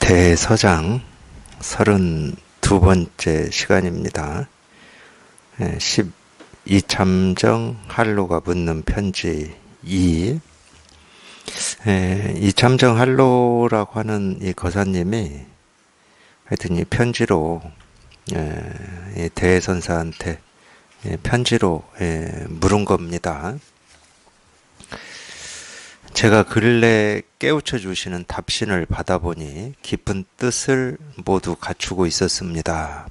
대서장 32번째 시간입니다. 12참정 한로가 묻는 편지 2. 이참정 한로라고 하는 이 거사님이 하여튼 이 편지로 이 대선사한테 편지로 물은 겁니다. 제가 근래 깨우쳐 주시는 답신을 받아보니 깊은 뜻을 모두 갖추고 있었습니다.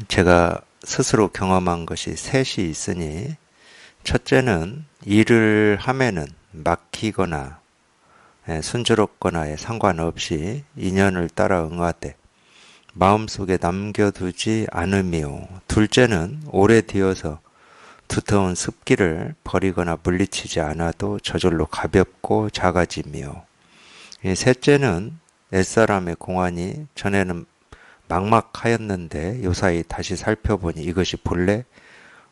제가 스스로 경험한 것이 셋이 있으니, 첫째는 일을 하면은 막히거나 순조롭거나에 상관없이 인연을 따라 응하되 마음속에 남겨두지 않으며, 둘째는 오래 되어서 두터운 습기를 버리거나 물리치지 않아도 저절로 가볍고 작아지며, 셋째는 옛사람의 공안이 전에는 막막하였는데 요사이 다시 살펴보니 이것이 본래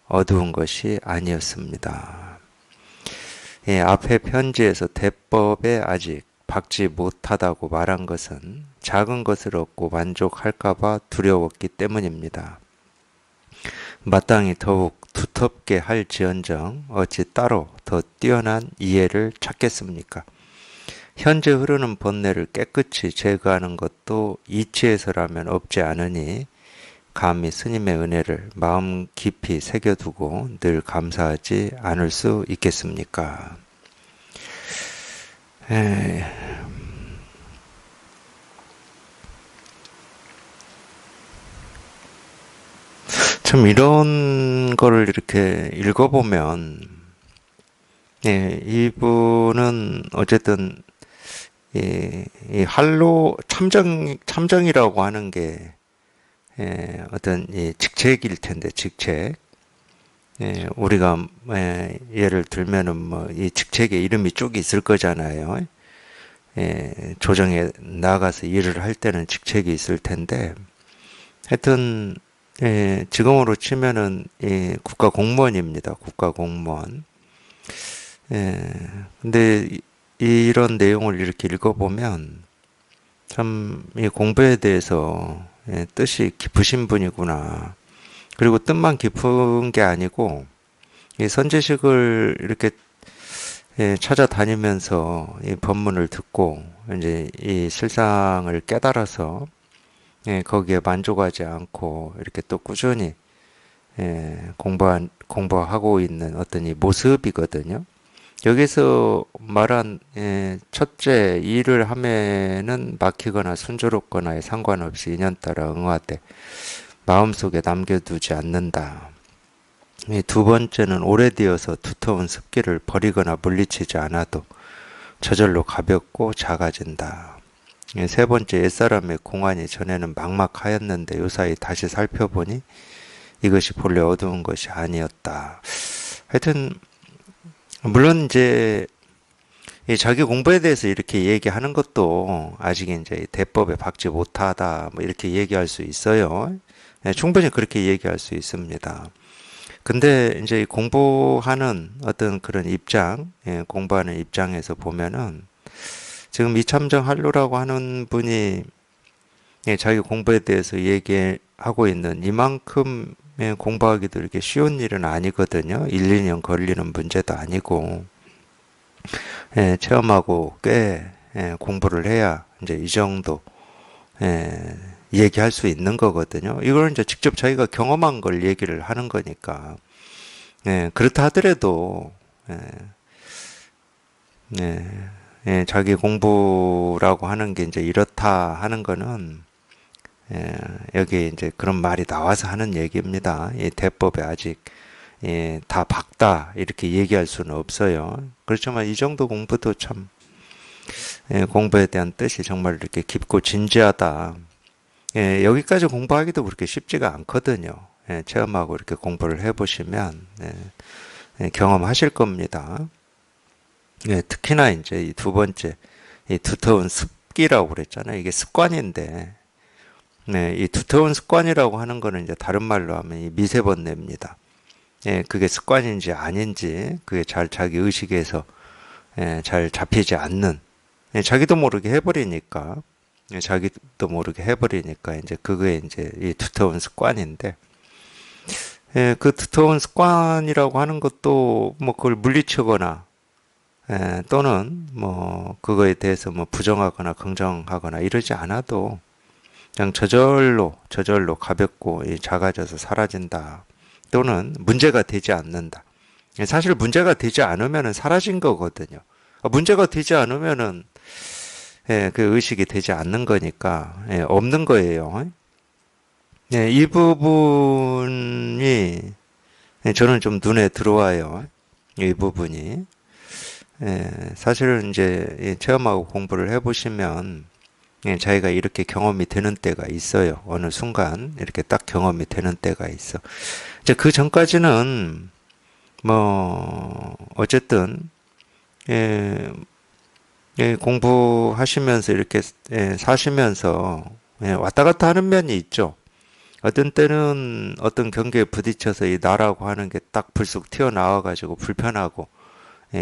어두운 것이 아니었습니다. 앞에 편지에서 대법에 아직 박지 못하다고 말한 것은 작은 것을 얻고 만족할까봐 두려웠기 때문입니다. 마땅히 더욱 두텁게 할지언정 어찌 따로 더 뛰어난 이해를 찾겠습니까? 현재 흐르는 번뇌를 깨끗이 제거하는 것도 이치에서라면 없지 않으니 감히 스님의 은혜를 마음 깊이 새겨두고 늘 감사하지 않을 수 있겠습니까? 참 이런 거를 이렇게 읽어보면, 이분은 어쨌든 이 한로 참정이라고 하는 게 어떤 이 직책일 텐데, 직책. 우리가 예를 들면은 뭐 이 직책에 이름이 쭉 있을 거잖아요. 조정에 나가서 일을 할 때는 직책이 있을 텐데, 하여튼 지금으로 치면은 국가 공무원입니다. 국가 공무원. 근데 이런 내용을 이렇게 읽어보면 참 이 공부에 대해서 뜻이 깊으신 분이구나. 그리고 뜻만 깊은 게 아니고 이 선제식을 이렇게 찾아다니면서 이 법문을 듣고 이제 이 실상을 깨달아서 거기에 만족하지 않고 이렇게 또 꾸준히 공부하고 있는 어떤 이 모습이거든요. 여기서 말한 첫째, 일을 하면은 막히거나 순조롭거나에 상관없이 인연 따라 응하되 마음속에 남겨두지 않는다. 두 번째는 오래되어서 두터운 습기를 버리거나 물리치지 않아도 저절로 가볍고 작아진다. 세 번째, 옛사람의 공안이 전에는 막막하였는데 요사이 다시 살펴보니 이것이 본래 어두운 것이 아니었다. 하여튼 물론 이제 자기 공부에 대해서 이렇게 얘기하는 것도 아직 이제 대법에 박지 못하다 뭐 이렇게 얘기할 수 있어요. 충분히 그렇게 얘기할 수 있습니다. 근데 이제 공부하는 어떤 그런 입장, 공부하는 입장에서 보면은 지금 이참정 한루라고 하는 분이 자기 공부에 대해서 얘기하고 있는 이만큼 공부하기도 이렇게 쉬운 일은 아니거든요. 1, 2년 걸리는 문제도 아니고, 체험하고 꽤 공부를 해야 이제 이 정도 얘기할 수 있는 거거든요. 이걸 이제 직접 자기가 경험한 걸 얘기를 하는 거니까. 그렇다 하더라도 자기 공부라고 하는 게 이제 이렇다 하는 거는 여기 이제 그런 말이 나와서 하는 얘기입니다. 이 대법에 아직 다 박다 이렇게 얘기할 수는 없어요. 그렇지만 이 정도 공부도 참 공부에 대한 뜻이 정말 이렇게 깊고 진지하다. 여기까지 공부하기도 그렇게 쉽지가 않거든요. 체험하고 이렇게 공부를 해보시면 경험하실 겁니다. 특히나 이제 이 두 번째, 이 두터운 습기라고 그랬잖아요. 이게 습관인데, 이 두터운 습관이라고 하는 거는 이제 다른 말로 하면 이 미세번뇌입니다. 그게 습관인지 아닌지, 그게 잘 자기 의식에서 잘 잡히지 않는, 자기도 모르게 해버리니까, 자기도 모르게 해버리니까 이제 그게 이제 이 두터운 습관인데, 그 두터운 습관이라고 하는 것도 뭐 그걸 물리치거나 또는 뭐 그거에 대해서 뭐 부정하거나 긍정하거나 이러지 않아도 그냥 저절로 가볍고 작아져서 사라진다. 또는 문제가 되지 않는다. 사실 문제가 되지 않으면은 사라진 거거든요. 문제가 되지 않으면은 그 의식이 되지 않는 거니까 없는 거예요. 이 부분이 저는 좀 눈에 들어와요. 이 부분이 사실은 이제 체험하고 공부를 해보시면 자기가 이렇게 경험이 되는 때가 있어요. 어느 순간 이렇게 딱 경험이 되는 때가 있어. 이제 그 전까지는 뭐 어쨌든 예, 공부하시면서 이렇게 사시면서 왔다 갔다 하는 면이 있죠. 어떤 때는 어떤 경계에 부딪혀서 이 나라고 하는 게 딱 불쑥 튀어나와가지고 불편하고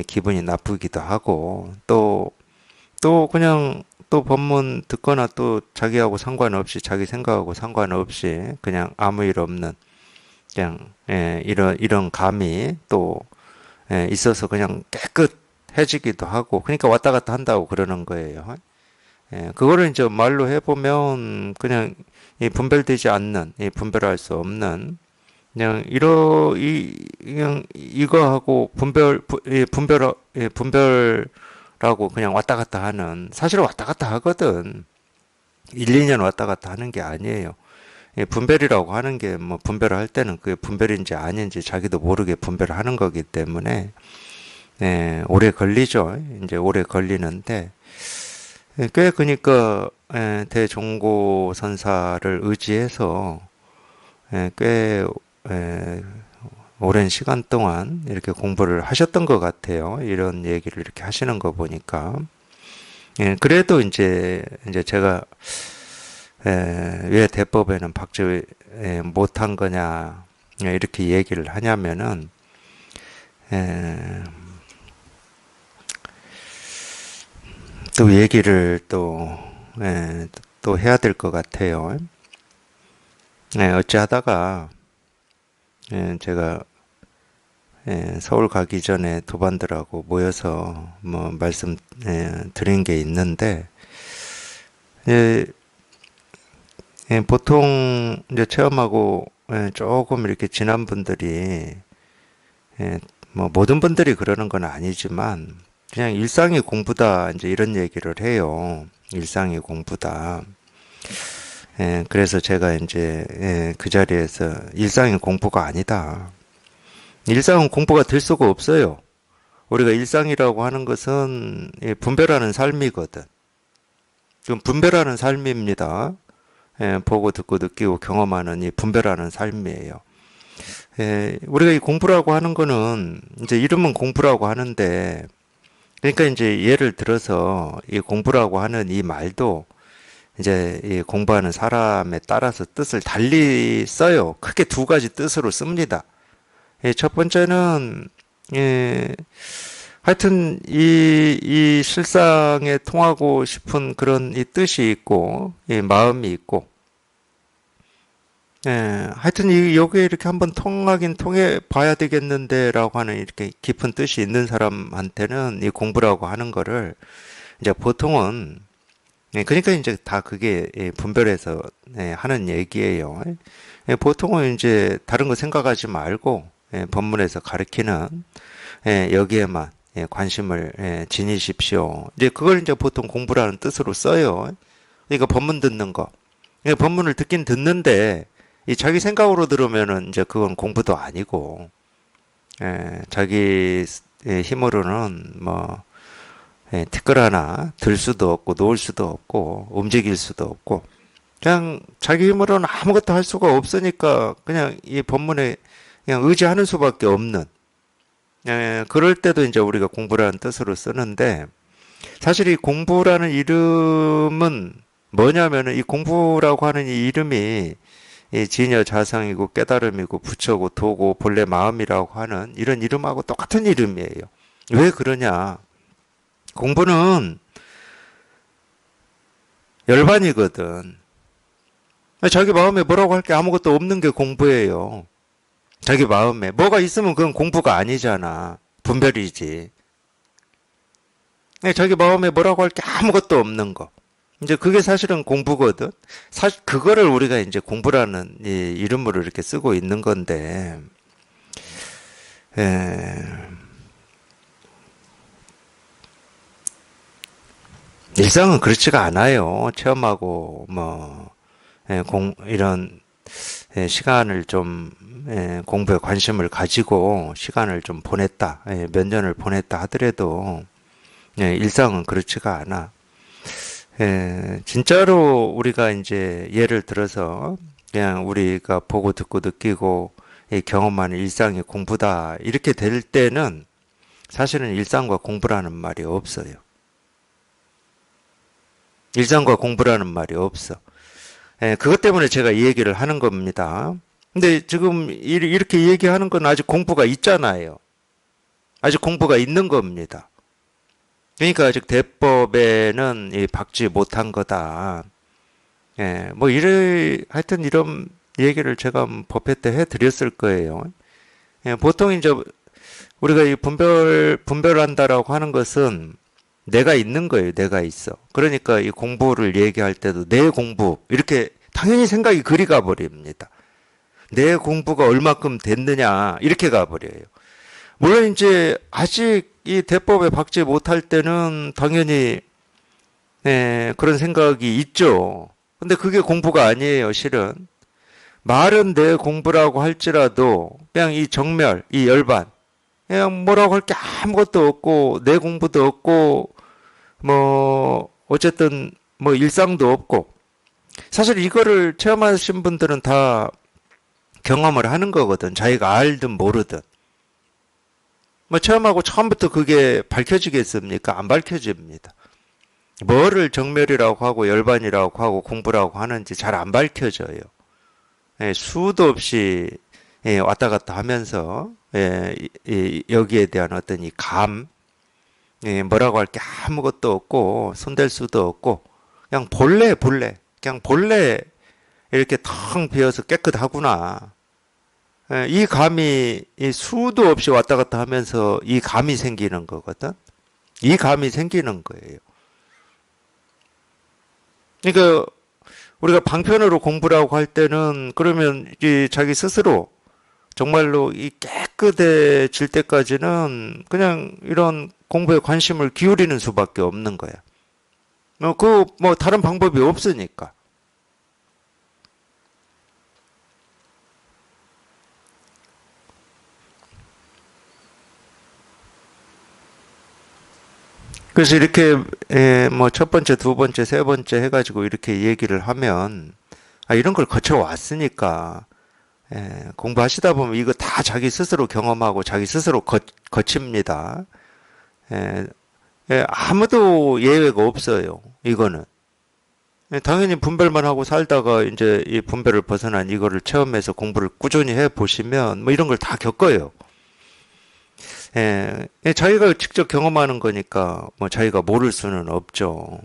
기분이 나쁘기도 하고 또 그냥 또 법문 듣거나 또 자기하고 상관없이 자기 생각하고 상관없이 그냥 아무 일 없는 그냥 이런 감이 또 있어서 그냥 깨끗해지기도 하고 그러니까 왔다 갔다 한다고 그러는 거예요. 그거를 이제 말로 해보면 그냥 이 분별되지 않는, 이 분별할 수 없는 그냥 그냥 이거하고 분별하고 그냥 왔다 갔다 하는 사실 왔다 갔다 하거든. 1, 2년 왔다 갔다 하는 게 아니에요. 분별이라고 하는 게 뭐 분별을 할 때는 그게 분별인지 아닌지 자기도 모르게 분별을 하는 거기 때문에 오래 걸리죠. 이제 오래 걸리는데 꽤 그러니까 대종고 선사를 의지해서 꽤 오랜 시간 동안 이렇게 공부를 하셨던 것 같아요. 이런 얘기를 이렇게 하시는 거 보니까. 그래도 이제 제가 왜 대법에는 박제 못한 거냐 이렇게 얘기를 하냐면은 또 얘기를 또 해야 될 것 같아요. 어찌하다가 제가 서울 가기 전에 도반들하고 모여서 뭐 말씀 드린 게 있는데 보통 이제 체험하고 조금 이렇게 지난 분들이 뭐 모든 분들이 그러는 건 아니지만 그냥 일상이 공부다 이제 이런 얘기를 해요. 일상이 공부다. 그래서 제가 이제 그 자리에서 일상이 공부가 아니다. 일상은 공부가 될 수가 없어요. 우리가 일상이라고 하는 것은 분별하는 삶이거든. 좀 분별하는 삶입니다. 보고 듣고 느끼고 경험하는 이 분별하는 삶이에요. 우리가 이 공부라고 하는 거는 이제 이름은 공부라고 하는데 그러니까 이제 예를 들어서 이 공부라고 하는 이 말도 이제 이 공부하는 사람에 따라서 뜻을 달리 써요. 크게 두 가지 뜻으로 씁니다. 첫 번째는 하여튼 이 실상에 통하고 싶은 그런 이 뜻이 있고 이 마음이 있고 하여튼 여기에 이렇게 한번 통하긴 통해 봐야 되겠는데라고 하는 이렇게 깊은 뜻이 있는 사람한테는 이 공부라고 하는 거를 이제 보통은 그러니까 이제 다 그게 분별해서 하는 얘기예요. 보통은 이제 다른 거 생각하지 말고 법문에서 가르치는 여기에만 관심을 지니십시오. 이제 그걸 이제 보통 공부라는 뜻으로 써요. 그러니까 법문 듣는 거. 법문을 듣긴 듣는데 이 자기 생각으로 들으면은 이제 그건 공부도 아니고 자기 힘으로는 뭐 티끌 하나 들 수도 없고 놓을 수도 없고 움직일 수도 없고 그냥 자기 힘으로는 아무것도 할 수가 없으니까 그냥 이 법문에 그냥 의지하는 수밖에 없는 그럴 때도 이제 우리가 공부라는 뜻으로 쓰는데 사실 이 공부라는 이름은 뭐냐면은 이 공부라고 하는 이 이름이 이 진여 자성이고 깨달음이고 부처고 도고 본래 마음이라고 하는 이런 이름하고 똑같은 이름이에요. 왜 그러냐? 공부는 열반이거든. 자기 마음에 뭐라고 할 게 아무것도 없는 게 공부예요. 자기 마음에. 뭐가 있으면 그건 공부가 아니잖아. 분별이지. 자기 마음에 뭐라고 할 게 아무것도 없는 거. 이제 그게 사실은 공부거든. 사실 그거를 우리가 이제 공부라는 이 이름으로 이렇게 쓰고 있는 건데, 에, 일상은 그렇지가 않아요. 체험하고 뭐 이런 시간을 좀 공부에 관심을 가지고 시간을 좀 보냈다, 몇 년을 보냈다 하더라도 일상은 그렇지가 않아. 진짜로 우리가 이제 예를 들어서 그냥 우리가 보고 듣고 느끼고 경험하는 일상이 공부다 이렇게 될 때는 사실은 일상과 공부라는 말이 없어요. 일상과 공부라는 말이 없어. 그것 때문에 제가 이 얘기를 하는 겁니다. 근데 지금 이렇게 얘기하는 건 아직 공부가 있잖아요. 아직 공부가 있는 겁니다. 그러니까 아직 대법에는 박지 못한 거다. 뭐 하여튼 이런 얘기를 제가 법회 때 해드렸을 거예요. 보통 이제 우리가 이 분별한다라고 하는 것은 내가 있는 거예요. 내가 있어. 그러니까 이 공부를 얘기할 때도 내 공부 이렇게 당연히 생각이 그리 가버립니다. 내 공부가 얼마큼 됐느냐 이렇게 가버려요. 물론 이제 아직 이 대법에 박지 못할 때는 당연히 그런 생각이 있죠. 근데 그게 공부가 아니에요, 실은. 말은 내 공부라고 할지라도 그냥 이 정멸, 이 열반, 그냥 뭐라고 할 게 아무것도 없고 내 공부도 없고 뭐 어쨌든 뭐 일상도 없고 사실 이거를 체험하신 분들은 다 경험을 하는 거거든. 자기가 알든 모르든. 뭐 체험하고 처음부터 그게 밝혀지겠습니까? 안 밝혀집니다. 뭐를 정멸이라고 하고 열반이라고 하고 공부라고 하는지 잘 안 밝혀져요. 수도 없이 왔다 갔다 하면서 여기에 대한 어떤 이 감, 뭐라고 할 게 아무것도 없고 손댈 수도 없고 그냥 본래 그냥 본래 이렇게 텅 비어서 깨끗하구나. 이 감이 이 수도 없이 왔다 갔다 하면서 이 감이 생기는 거거든. 이 감이 생기는 거예요. 그러니까 우리가 방편으로 공부라고 할 때는 그러면 이 자기 스스로 정말로 이 깨끗해질 때까지는 그냥 이런 공부에 관심을 기울이는 수밖에 없는 거야. 뭐 다른 방법이 없으니까. 그래서 이렇게 뭐 첫 번째, 두 번째, 세 번째 해가지고 이렇게 얘기를 하면 이런 걸 거쳐 왔으니까 공부하시다 보면 이거 다 자기 스스로 경험하고 자기 스스로 거칩니다. 에, 아무도 예외가 없어요. 이거는 당연히 분별만 하고 살다가 이제 이 분별을 벗어난 이거를 체험해서 공부를 꾸준히 해 보시면 뭐 이런 걸 다 겪어요. 자기가 직접 경험하는 거니까 뭐 자기가 모를 수는 없죠.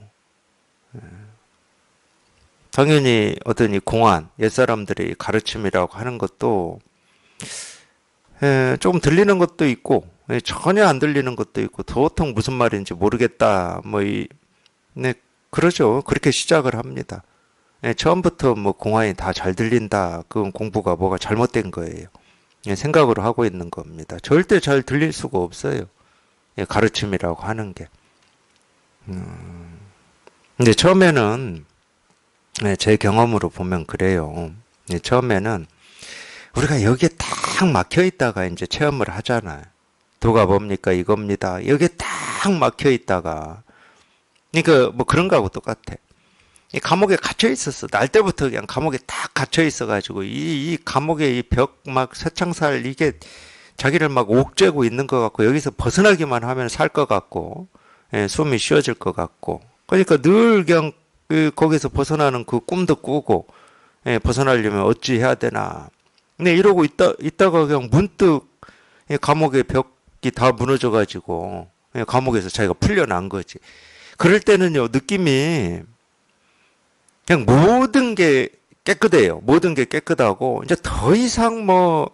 당연히 어떤 이 공안, 옛사람들의 가르침이라고 하는 것도 조금 들리는 것도 있고 전혀 안 들리는 것도 있고 도통 무슨 말인지 모르겠다. 네, 그러죠. 그렇게 시작을 합니다. 처음부터 뭐 공안이 다 잘 들린다. 그건 공부가 뭐가 잘못된 거예요. 생각으로 하고 있는 겁니다. 절대 잘 들릴 수가 없어요. 가르침이라고 하는 게. 근데 처음에는 제 경험으로 보면 그래요. 처음에는 우리가 여기에 딱 막혀 있다가 이제 체험을 하잖아요. 도가 뭡니까? 이겁니다. 여기에 딱 막혀 있다가 그러니까 뭐 그런 거하고 똑같아. 이 감옥에 갇혀 있었어. 날 때부터 그냥 감옥에 딱 갇혀 있어가지고 이 감옥에 이 벽 막 쇠창살 이게 자기를 막 옥죄고 있는 것 같고 여기서 벗어나기만 하면 살 것 같고 숨이 쉬어질 것 같고 그러니까 늘 그냥 거기서 벗어나는 그 꿈도 꾸고 벗어나려면 어찌 해야 되나. 근데 이러고 있다가 그냥 문득 감옥의 벽이 다 무너져가지고 감옥에서 자기가 풀려난 거지. 그럴 때는요 느낌이 그냥 모든 게 깨끗해요. 모든 게 깨끗하고 이제 더 이상 뭐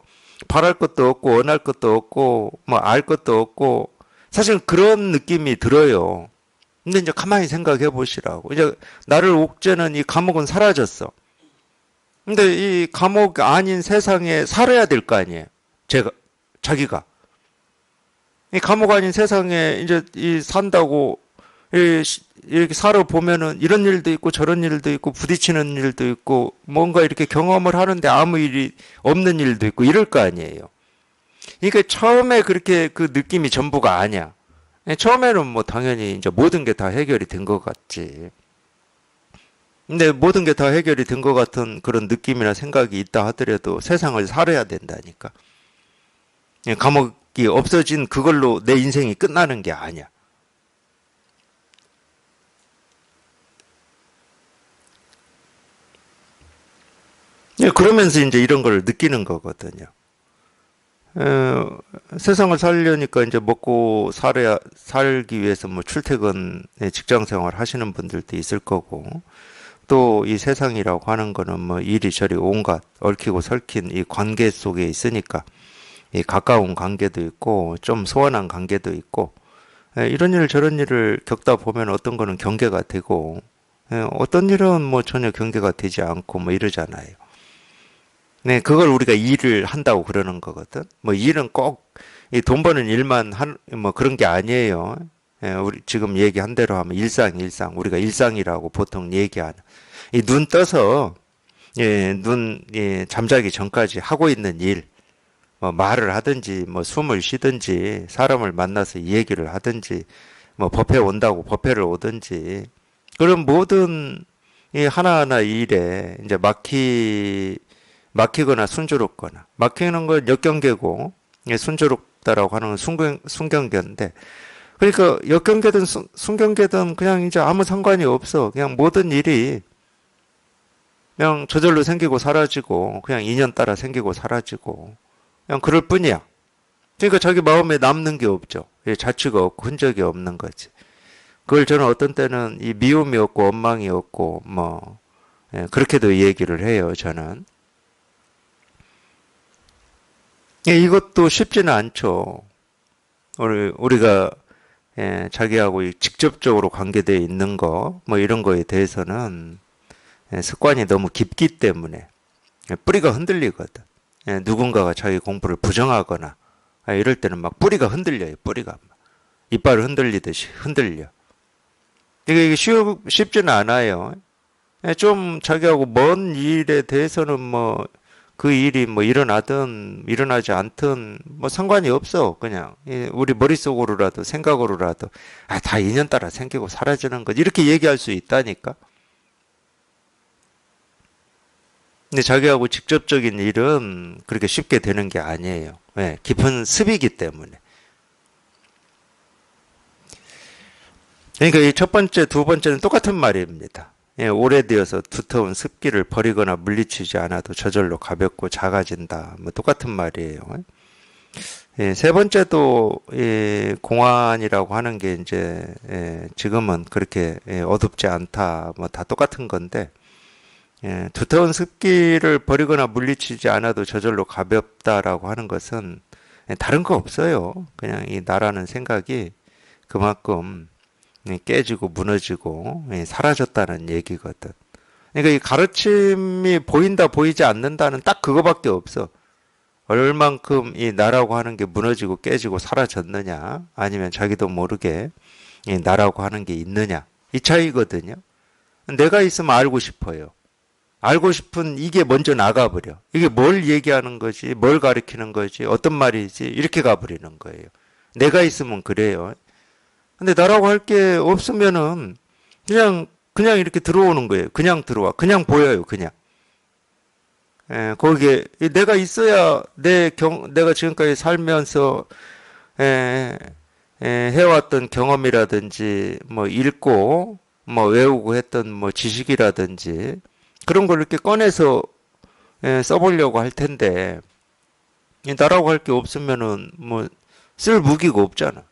바랄 것도 없고 원할 것도 없고 뭐 알 것도 없고 사실 그런 느낌이 들어요. 근데 이제 가만히 생각해 보시라고. 이제 나를 옥죄는 이 감옥은 사라졌어. 근데 이 감옥 아닌 세상에 살아야 될 거 아니에요. 제가 자기가 이 감옥 아닌 세상에 이제 이 산다고 이렇게 살아보면은 이런 일도 있고 저런 일도 있고 부딪히는 일도 있고 뭔가 이렇게 경험을 하는데 아무 일이 없는 일도 있고 이럴 거 아니에요. 그러니까 처음에 그렇게 그 느낌이 전부가 아니야. 처음에는 뭐 당연히 이제 모든 게 다 해결이 된 것 같지. 근데 모든 게 다 해결이 된 것 같은 그런 느낌이나 생각이 있다 하더라도 세상을 살아야 된다니까. 감옥이 없어진 그걸로 내 인생이 끝나는 게 아니야. 그러면서 이제 이런 걸 느끼는 거거든요. 어, 세상을 살려니까 이제 먹고 살기 위해서 뭐 출퇴근, 직장 생활 하시는 분들도 있을 거고, 또 이 세상이라고 하는 거는 뭐 이리저리 온갖 얽히고 설킨 이 관계 속에 있으니까, 이 가까운 관계도 있고, 좀 소원한 관계도 있고, 이런 일 저런 일을 겪다 보면 어떤 거는 경계가 되고, 어떤 일은 뭐 전혀 경계가 되지 않고 뭐 이러잖아요. 네, 그걸 우리가 일을 한다고 그러는 거거든. 뭐 일은 꼭 이 돈 버는 일만 뭐 그런 게 아니에요. 우리 지금 얘기한 대로 하면 일상. 우리가 일상이라고 보통 얘기하는. 이 눈 떠서, 잠자기 전까지 하고 있는 일, 뭐 말을 하든지, 뭐 숨을 쉬든지, 사람을 만나서 얘기를 하든지, 뭐 법회 온다고 법회를 오든지, 그런 모든 이 하나하나 일에 이제 막히거나 순조롭거나 막히는 건 역경계고 순조롭다라고 하는 건 순경계인데 그러니까 역경계든 순경계든 그냥 이제 아무 상관이 없어. 그냥 모든 일이 그냥 저절로 생기고 사라지고 그냥 인연 따라 생기고 사라지고 그냥 그럴 뿐이야. 그러니까 자기 마음에 남는 게 없죠. 자취가 없고 흔적이 없는 거지. 그걸 저는 어떤 때는 이 미움이 없고 원망이 없고 뭐 그렇게도 얘기를 해요. 저는. 이것도 쉽지는 않죠. 우리가 자기하고 직접적으로 관계되어 있는 거, 뭐 이런 거에 대해서는 습관이 너무 깊기 때문에 뿌리가 흔들리거든. 누군가가 자기 공부를 부정하거나 이럴 때는 막 뿌리가 흔들려요. 뿌리가 이빨을 흔들리듯이 흔들려. 이게 쉽지는 않아요. 좀 자기하고 먼 일에 대해서는 뭐 그 일이 뭐 일어나든 일어나지 않든 뭐 상관이 없어. 그냥 우리 머릿속으로라도 생각으로라도 다 인연 따라 생기고 사라지는 것 이렇게 얘기할 수 있다니까. 근데 자기하고 직접적인 일은 그렇게 쉽게 되는 게 아니에요. 왜? 깊은 습이기 때문에. 그러니까 이 첫 번째, 두 번째는 똑같은 말입니다. 오래되어서 두터운 습기를 버리거나 물리치지 않아도 저절로 가볍고 작아진다. 뭐 똑같은 말이에요. 세 번째도 공안이라고 하는 게 이제 지금은 그렇게 어둡지 않다. 뭐 다 똑같은 건데 두터운 습기를 버리거나 물리치지 않아도 저절로 가볍다라고 하는 것은 다른 거 없어요. 그냥 이 나라는 생각이 그만큼 깨지고 무너지고 사라졌다는 얘기거든. 그러니까 이 가르침이 보인다 보이지 않는다는 딱 그거밖에 없어. 얼만큼 이 나라고 하는 게 무너지고 깨지고 사라졌느냐 아니면 자기도 모르게 이 나라고 하는 게 있느냐 이 차이거든요. 내가 있으면 알고 싶어요. 알고 싶은 이게 먼저 나가버려. 이게 뭘 얘기하는 거지 뭘 가리키는 거지 어떤 말이지 이렇게 가버리는 거예요. 내가 있으면 그래요. 근데 나라고 할 게 없으면은 그냥 이렇게 들어오는 거예요. 그냥 들어와. 그냥 보여요. 그냥. 거기에 내가 있어야 내가 지금까지 살면서 에, 해왔던 경험이라든지 뭐 읽고 뭐 외우고 했던 뭐 지식이라든지 그런 걸 이렇게 꺼내서 써보려고 할 텐데 나라고 할 게 없으면은 뭐 쓸 무기가 없잖아.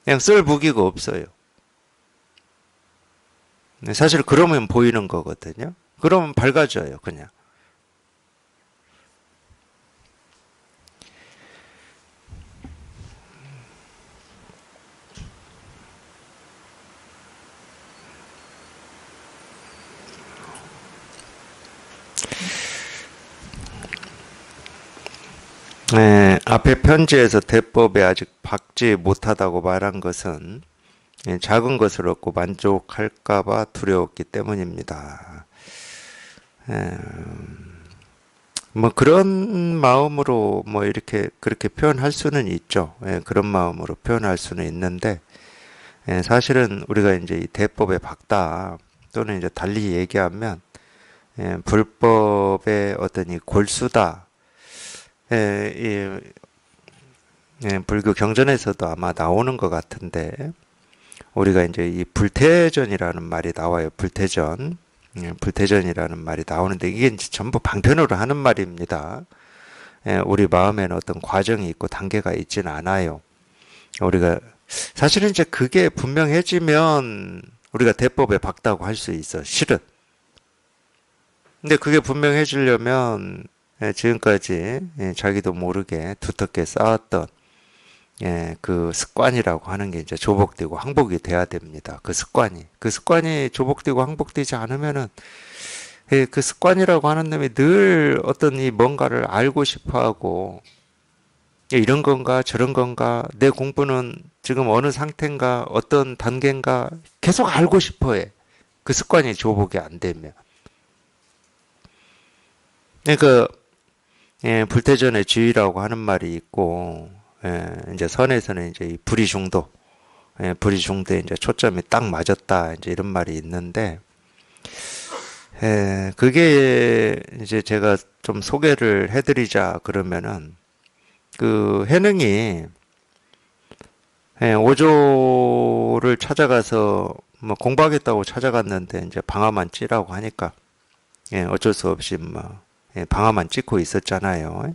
그냥 쓸 무기가 없어요. 사실 그러면 보이는 거거든요. 그러면 밝아져요, 그냥. 앞에 편지에서 대법에 아직 박지 못하다고 말한 것은 작은 것을 얻고 만족할까봐 두려웠기 때문입니다. 에, 뭐 그런 마음으로 뭐 이렇게 그렇게 표현할 수는 있죠. 그런 마음으로 표현할 수는 있는데 사실은 우리가 이제 이 대법에 박다 또는 이제 달리 얘기하면 불법의 어떤 이 골수다. 불교 경전에서도 아마 나오는 것 같은데 우리가 이제 이 불태전이라는 말이 나와요. 불태전. 불태전이라는 말이 나오는데 이게 이제 전부 방편으로 하는 말입니다. 우리 마음에는 어떤 과정이 있고 단계가 있지는 않아요. 우리가 사실은 이제 그게 분명해지면 우리가 대법에 박다고 할 수 있어. 실은. 근데 그게 분명해지려면 지금까지 자기도 모르게 두텁게 쌓았던 그 습관이라고 하는 게 이제 조복되고 항복이 돼야 됩니다. 그 습관이 조복되고 항복되지 않으면은 그 습관이라고 하는 놈이 늘 어떤 이 뭔가를 알고 싶어 하고 이런 건가 저런 건가 내 공부는 지금 어느 상태인가 어떤 단계인가 계속 알고 싶어 해. 그 습관이 조복이 안 되면. 그러니까 불태전의 지위라고 하는 말이 있고 이제 선에서는 이제 이 불이중도, 불이중도에 이제 초점이 딱 맞았다 이제 이런 말이 있는데 그게 이제 제가 좀 소개를 해드리자 그러면은 그 해능이 오조를 찾아가서 뭐 공부하겠다고 찾아갔는데 이제 방아만 찌라고 하니까 어쩔 수 없이 뭐 방아만 찍고 있었잖아요.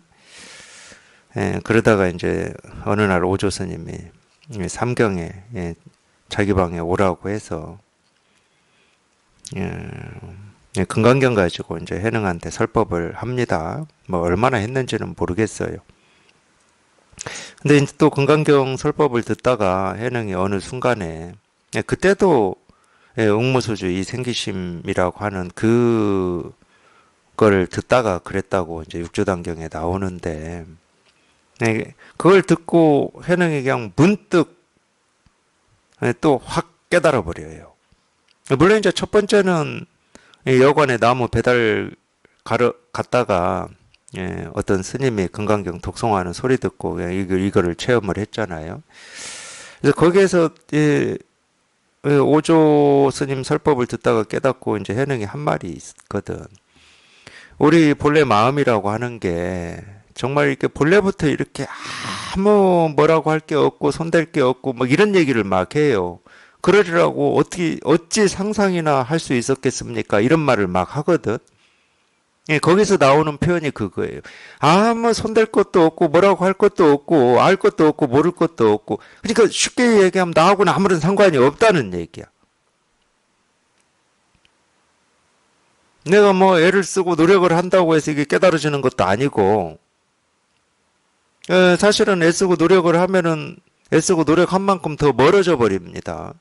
그러다가 이제 어느 날 오조 스님이 삼경에 자기 방에 오라고 해서 금강경 가지고 이제 해능한테 설법을 합니다. 뭐 얼마나 했는지는 모르겠어요. 근데 이제 또 금강경 설법을 듣다가 해능이 어느 순간에 그때도 웅무소주 이 생기심이라고 하는 그걸 듣다가 그랬다고 이제 육조단경에 나오는데 그걸 듣고 해능이 그냥 문득 또 확 깨달아 버려요. 물론 이제 첫 번째는 여관에 나무 배달 갔다가 어떤 스님이 금강경 독송하는 소리 듣고 그냥 이거를 체험을 했잖아요. 그래서 거기에서 오조 스님 설법을 듣다가 깨닫고 이제 해능이 한 말이 있거든. 우리 본래 마음이라고 하는 게 정말 이렇게 본래부터 이렇게 아무 뭐라고 할 게 없고 손댈 게 없고 뭐 이런 얘기를 막 해요. 그러리라고 어찌 상상이나 할 수 있었겠습니까? 이런 말을 막 하거든. 거기서 나오는 표현이 그거예요. 아무 손댈 것도 없고 뭐라고 할 것도 없고 알 것도 없고 모를 것도 없고 그러니까 쉽게 얘기하면 나하고는 아무런 상관이 없다는 얘기야. 내가 뭐 애를 쓰고 노력을 한다고 해서 이게 깨달아지는 것도 아니고 사실은 애쓰고 노력을 하면은 애쓰고 노력한 만큼 더 멀어져 버립니다.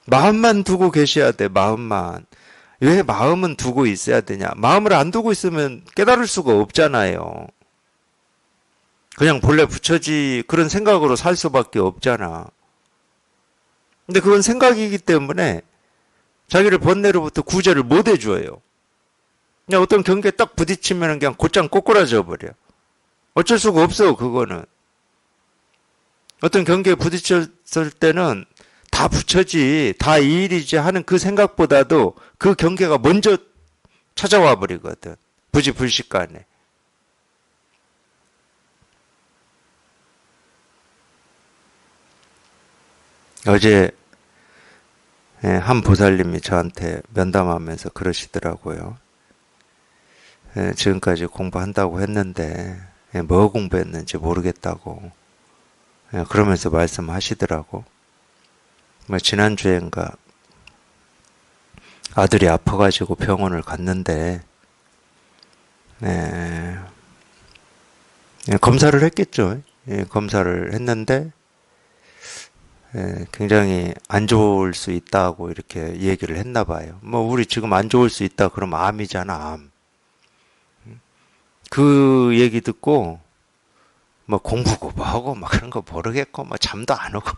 마음만 두고 계셔야 돼, 마음만. 왜 마음은 두고 있어야 되냐? 마음을 안 두고 있으면 깨달을 수가 없잖아요. 그냥 본래 부처지 그런 생각으로 살 수밖에 없잖아. 근데 그건 생각이기 때문에 자기를 번뇌로부터 구제를 못 해줘요. 그냥 어떤 경계에 딱 부딪히면 그냥 곧장 꼬꾸라져 버려. 어쩔 수가 없어, 그거는. 어떤 경계에 부딪혔을 때는 다 부처지, 다 이 일이지 하는 그 생각보다도 그 경계가 먼저 찾아와 버리거든. 부지불식간에. 어제 한 보살님이 저한테 면담하면서 그러시더라고요. 지금까지 공부한다고 했는데 뭐 공부했는지 모르겠다고 그러면서 말씀하시더라고. 뭐 지난주엔가 아들이 아파가지고 병원을 갔는데 에, 검사를 했겠죠. 검사를 했는데 굉장히 안 좋을 수 있다고 이렇게 얘기를 했나 봐요. 뭐 우리 지금 안 좋을 수 있다 그러면 암이잖아, 암. 그 얘기 듣고 뭐 공부고 뭐하고 막 그런 거 모르겠고 뭐 잠도 안 오고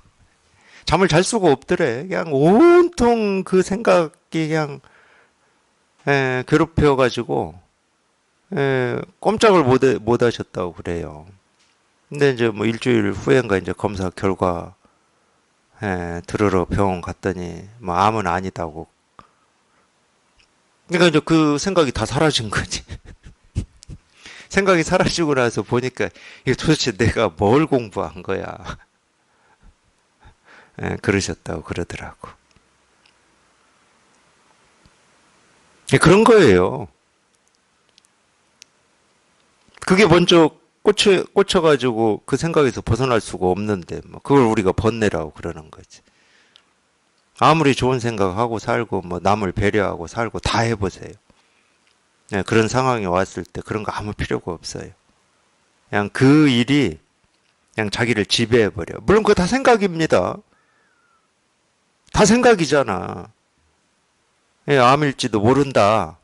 잠을 잘 수가 없더래. 그냥 온통 그 생각이 그냥 괴롭혀가지고 꼼짝을 못 하셨다고 그래요. 근데 이제 뭐 일주일 후엔가 이제 검사 결과 들으러 병원 갔더니 뭐 암은 아니다고. 그러니까 이제 그 생각이 다 사라진 거지. 생각이 사라지고 나서 보니까 이게 도대체 내가 뭘 공부한 거야. 그러셨다고 그러더라고. 그런 거예요. 그게 먼저 꽂혀가지고 그 생각에서 벗어날 수가 없는데, 뭐 그걸 우리가 번뇌라고 그러는 거지. 아무리 좋은 생각하고 살고, 뭐 남을 배려하고 살고 다 해보세요. 그런 상황이 왔을 때 그런 거 아무 필요가 없어요. 그냥 그 일이 그냥 자기를 지배해버려. 물론 그거 다 생각입니다. 다 생각이잖아. 암일지도 모른다.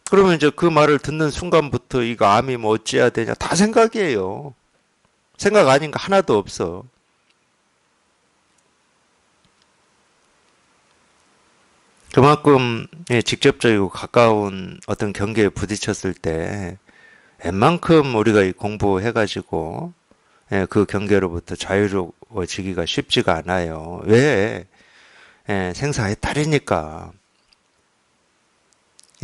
그러면 이제 그 말을 듣는 순간부터 이거 암이 뭐 어찌해야 되냐. 다 생각이에요. 생각 아닌 거 하나도 없어. 그만큼 직접적이고 가까운 어떤 경계에 부딪혔을 때 웬만큼 우리가 공부해가지고 그 경계로부터 자유로워지기가 쉽지가 않아요. 왜? 생사해탈이니까.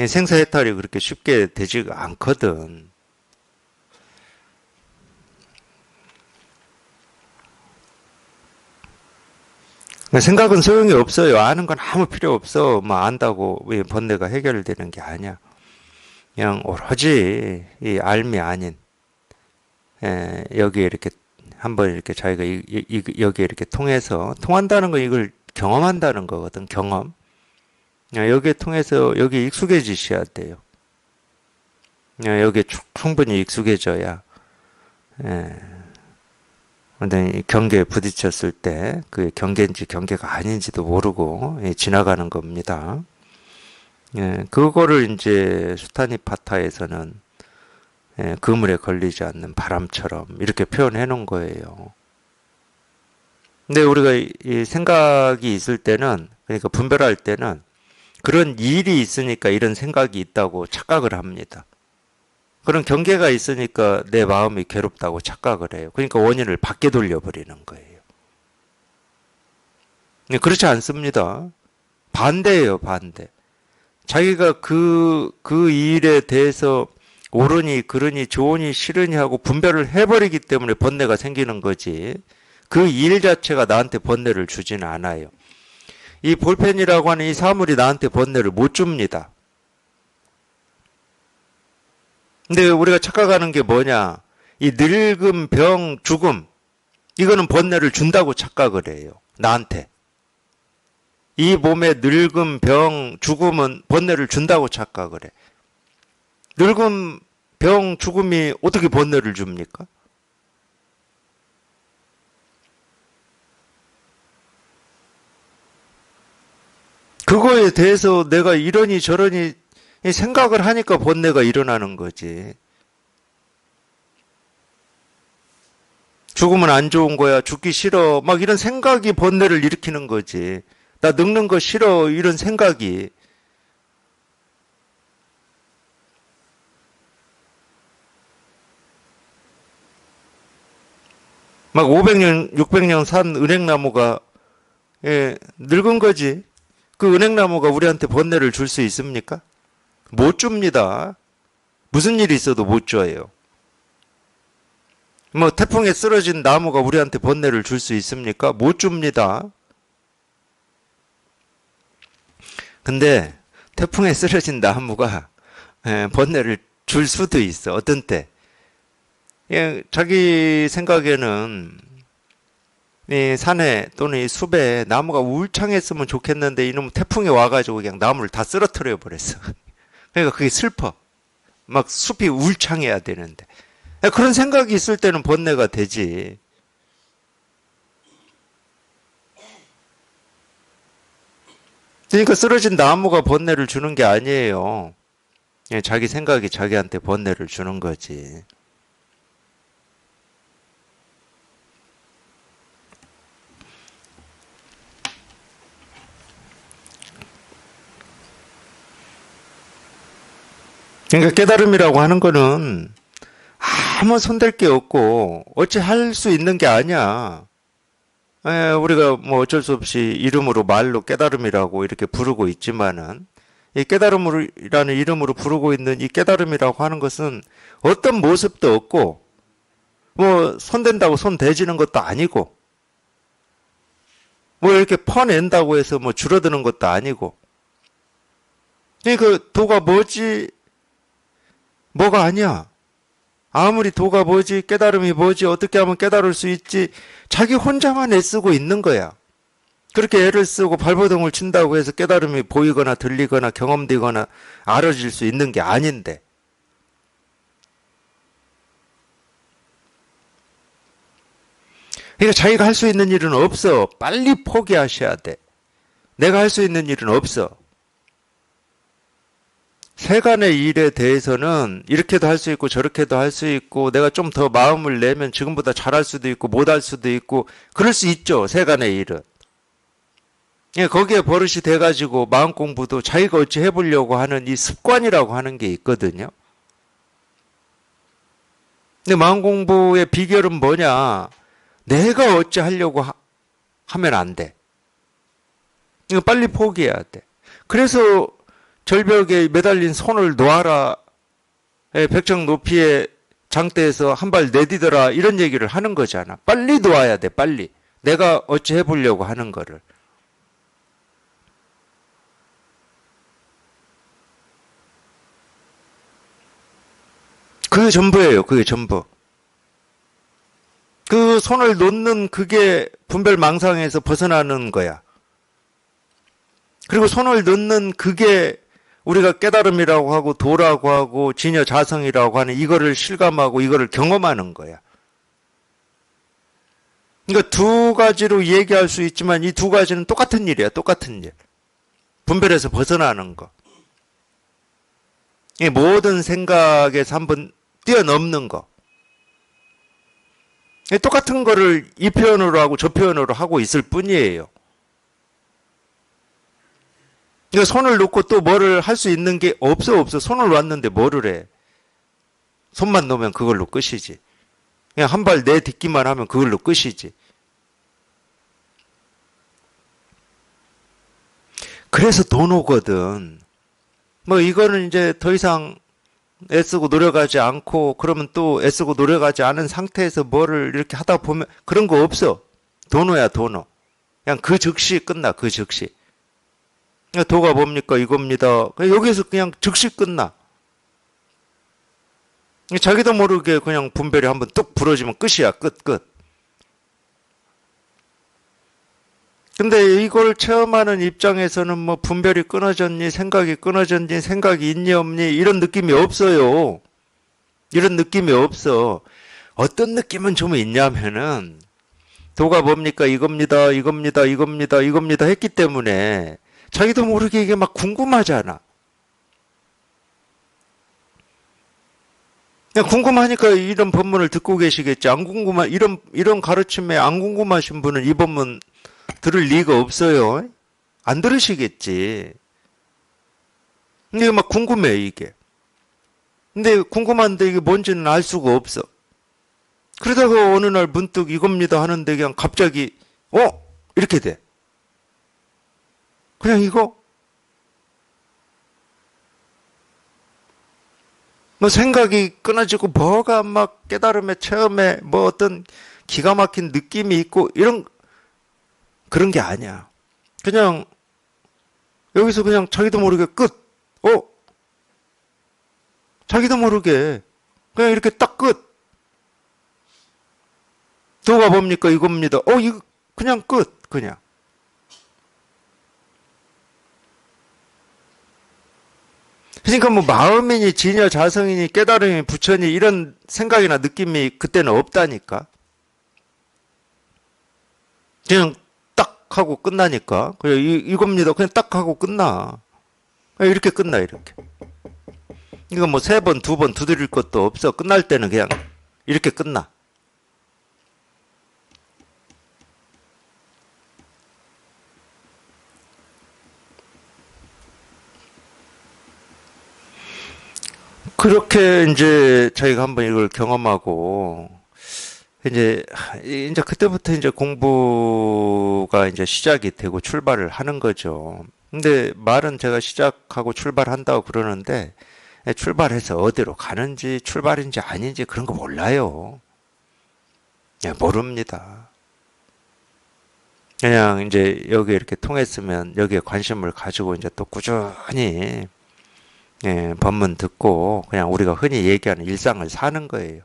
생사해탈이 그렇게 쉽게 되지가 않거든. 생각은 소용이 없어요. 아는 건 아무 필요 없어. 뭐 안다고 번뇌가 해결되는 게 아니야. 그냥 오로지 이 알미 아닌 여기에 이렇게 한번 이렇게 자기가 여기에 이렇게 통한다는 건 이걸 경험한다는 거거든. 경험. 여기에 통해서 여기 익숙해지셔야 돼요. 여기에 충분히 익숙해져야 근데 경계에 부딪혔을 때 그게 경계인지 경계가 아닌지도 모르고 지나가는 겁니다. 그거를 이제 수타니파타에서는 그물에 걸리지 않는 바람처럼 이렇게 표현해 놓은 거예요. 근데 우리가 이 생각이 있을 때는, 그러니까 분별할 때는 그런 일이 있으니까 이런 생각이 있다고 착각을 합니다. 그런 경계가 있으니까 내 마음이 괴롭다고 착각을 해요. 그러니까 원인을 밖에 돌려버리는 거예요. 그렇지 않습니다. 반대예요, 반대. 자기가 그 일에 대해서 옳으니, 그르니, 좋으니, 싫으니 하고 분별을 해버리기 때문에 번뇌가 생기는 거지. 그 일 자체가 나한테 번뇌를 주지는 않아요. 이 볼펜이라고 하는 이 사물이 나한테 번뇌를 못 줍니다. 근데 우리가 착각하는 게 뭐냐? 이 늙음, 병, 죽음, 이거는 번뇌를 준다고 착각을 해요. 나한테. 이 몸에 늙음, 병, 죽음은 번뇌를 준다고 착각을 해. 늙음, 병, 죽음이 어떻게 번뇌를 줍니까? 그거에 대해서 내가 이러니 저러니 생각을 하니까 번뇌가 일어나는 거지. 죽으면 안 좋은 거야. 죽기 싫어. 막 이런 생각이 번뇌를 일으키는 거지. 나 늙는 거 싫어. 이런 생각이. 막 500년, 600년 산 은행나무가 늙은 거지. 그 은행나무가 우리한테 번뇌를 줄 수 있습니까? 못 줍니다. 무슨 일이 있어도 못 줘요. 뭐 태풍에 쓰러진 나무가 우리한테 번뇌를 줄 수 있습니까? 못 줍니다. 근데 태풍에 쓰러진 나무가 번뇌를 줄 수도 있어. 어떤 때. 자기 생각에는 이 산에 또는 이 숲에 나무가 울창했으면 좋겠는데 이놈 태풍이 와가지고 그냥 나무를 다 쓰러뜨려 버렸어. 그러니까 그게 슬퍼. 막 숲이 울창해야 되는데. 그런 생각이 있을 때는 번뇌가 되지. 그러니까 쓰러진 나무가 번뇌를 주는 게 아니에요. 자기 생각이 자기한테 번뇌를 주는 거지. 그러니까 깨달음이라고 하는 거는 아무 손댈 게 없고 어찌 할 수 있는 게 아니야. 우리가 뭐 어쩔 수 없이 이름으로 말로 깨달음이라고 이렇게 부르고 있지만은 이 깨달음이라는 이름으로 부르고 있는 이 깨달음이라고 하는 것은 어떤 모습도 없고 뭐 손댄다고 손 대지는 것도 아니고 뭐 이렇게 퍼낸다고 해서 뭐 줄어드는 것도 아니고 그 도가 뭐지? 뭐가 아니야. 아무리 도가 뭐지, 깨달음이 뭐지, 어떻게 하면 깨달을 수 있지, 자기 혼자만 애쓰고 있는 거야. 그렇게 애를 쓰고 발버둥을 친다고 해서 깨달음이 보이거나 들리거나 경험되거나 알아질 수 있는 게 아닌데. 그러니까 자기가 할 수 있는 일은 없어. 빨리 포기하셔야 돼. 내가 할 수 있는 일은 없어. 세간의 일에 대해서는 이렇게도 할 수 있고 저렇게도 할 수 있고 내가 좀 더 마음을 내면 지금보다 잘할 수도 있고 못할 수도 있고 그럴 수 있죠. 세간의 일은. 거기에 버릇이 돼가지고 마음 공부도 자기가 어찌 해보려고 하는 이 습관이라고 하는 게 있거든요. 근데 마음 공부의 비결은 뭐냐? 내가 어찌 하려고 하면 안 돼. 이거 빨리 포기해야 돼. 그래서 절벽에 매달린 손을 놓아라. 백정 높이의 장대에서 한 발 내디뎌라. 이런 얘기를 하는 거잖아. 빨리 놓아야 돼. 빨리. 내가 어찌 해보려고 하는 거를. 그게 전부예요. 그게 전부. 그 손을 놓는 그게 분별망상에서 벗어나는 거야. 그리고 손을 놓는 그게 우리가 깨달음이라고 하고 도라고 하고 진여자성이라고 하는 이거를 실감하고 이거를 경험하는 거야. 그러니까 두 가지로 얘기할 수 있지만 이 두 가지는 똑같은 일이야. 똑같은 일. 분별에서 벗어나는 거. 이 모든 생각에서 한번 뛰어넘는 거. 똑같은 거를 이 표현으로 하고 저 표현으로 하고 있을 뿐이에요. 그러니까 손을 놓고 또 뭐를 할 수 있는 게 없어. 손을 놨는데 뭐를 해. 손만 놓으면 그걸로 끝이지. 그냥 한 발 내딛기만 하면 그걸로 끝이지. 그래서 돈 오거든. 뭐 이거는 이제 더 이상 애쓰고 노력하지 않고 그러면 또 애쓰고 노력하지 않은 상태에서 뭐를 이렇게 하다 보면 그런 거 없어. 도노야 도노. 그냥 그 즉시 끝나. 그 즉시. 도가 뭡니까? 이겁니다. 여기서 그냥 즉시 끝나. 자기도 모르게 그냥 분별이 한번 뚝 부러지면 끝이야. 끝. 근데 이걸 체험하는 입장에서는 뭐 분별이 끊어졌니, 생각이 끊어졌니, 생각이 있니, 없니, 이런 느낌이 없어요. 이런 느낌이 없어. 어떤 느낌은 좀 있냐면은, 도가 뭡니까? 이겁니다. 했기 때문에, 자기도 모르게 이게 막 궁금하잖아. 그냥 궁금하니까 이런 법문을 듣고 계시겠지. 안 이런 가르침에 안 궁금하신 분은 이 법문 들을 리가 없어요. 안 들으시겠지. 근데 막 궁금해, 이게. 근데 궁금한데 이게 뭔지는 알 수가 없어. 그러다가 어느 날 문득 이겁니다 하는데 그냥 갑자기, 이렇게 돼. 그냥 이거? 뭐 생각이 끊어지고 뭐가 막 깨달음의 체험에 뭐 어떤 기가 막힌 느낌이 있고 그런 게 아니야. 그냥 여기서 그냥 자기도 모르게 끝. 자기도 모르게 그냥 이렇게 딱 끝. 도가 뭡니까? 이겁니다. 그냥 끝, 그냥. 그러니까 뭐 마음이니 지녀 자성이니 깨달음이 부처니 이런 생각이나 느낌이 그때는 없다니까. 그냥 딱 하고 끝나니까. 그래, 이겁니다. 그냥 딱 하고 끝나. 이렇게 끝나, 이렇게. 이거 뭐 세 번, 두 번 두드릴 것도 없어. 끝날 때는 그냥 이렇게 끝나. 그렇게 이제 저희가 한번 이걸 경험하고 이제 그때부터 이제 공부가 이제 시작이 되고 출발을 하는 거죠. 근데 말은 제가 시작하고 출발한다고 그러는데 출발해서 어디로 가는지 출발인지 아닌지 그런 거 몰라요. 모릅니다. 그냥 이제 여기 이렇게 통했으면 여기에 관심을 가지고 이제 또 꾸준히 법문 듣고 그냥 우리가 흔히 얘기하는 일상을 사는 거예요.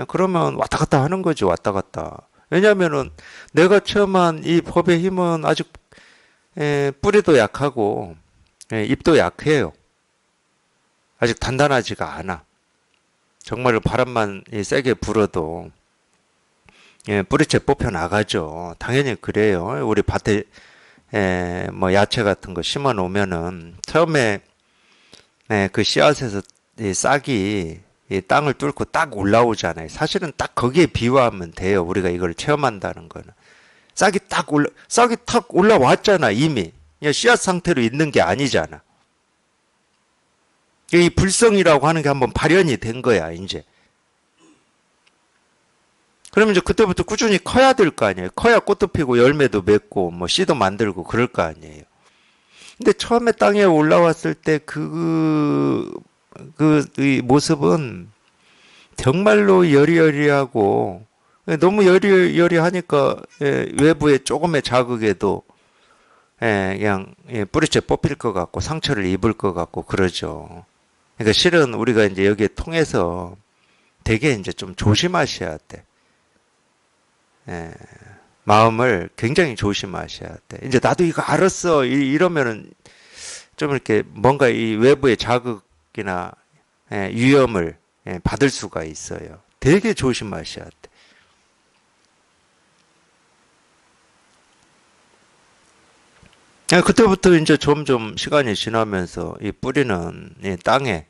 그러면 왔다 갔다 하는 거죠. 왔다 갔다. 왜냐하면은 내가 체험한 이 법의 힘은 아직 뿌리도 약하고 잎도 약해요. 아직 단단하지가 않아. 정말로 바람만 세게 불어도 뿌리채 뽑혀 나가죠. 당연히 그래요. 우리 밭에 뭐 야채 같은 거 심어 놓으면은 처음에 그 씨앗에서 이 싹이 이 땅을 뚫고 딱 올라오잖아요. 사실은 딱 거기에 비유하면 돼요. 우리가 이걸 체험한다는 거는. 싹이 탁 올라왔잖아, 이미. 그냥 씨앗 상태로 있는 게 아니잖아. 이 불성이라고 하는 게 한번 발현이 된 거야, 이제. 그러면 이제 그때부터 꾸준히 커야 될 거 아니에요. 커야 꽃도 피고 열매도 맺고 뭐 씨도 만들고 그럴 거 아니에요. 근데 처음에 땅에 올라왔을 때 이 모습은 정말로 여리여리하고 너무 여리여리하니까 외부에 조금의 자극에도 그냥 뿌리채 뽑힐 것 같고 상처를 입을 것 같고 그러죠. 그러니까 실은 우리가 이제 여기에 통해서 되게 이제 좀 조심하셔야 돼. 마음을 굉장히 조심하셔야 돼. 이제 나도 이거 알았어. 이러면은 좀 이렇게 뭔가 이 외부의 자극이나 위험을 받을 수가 있어요. 되게 조심하셔야 돼. 그때부터 이제 점점 시간이 지나면서 이 뿌리는 이 땅에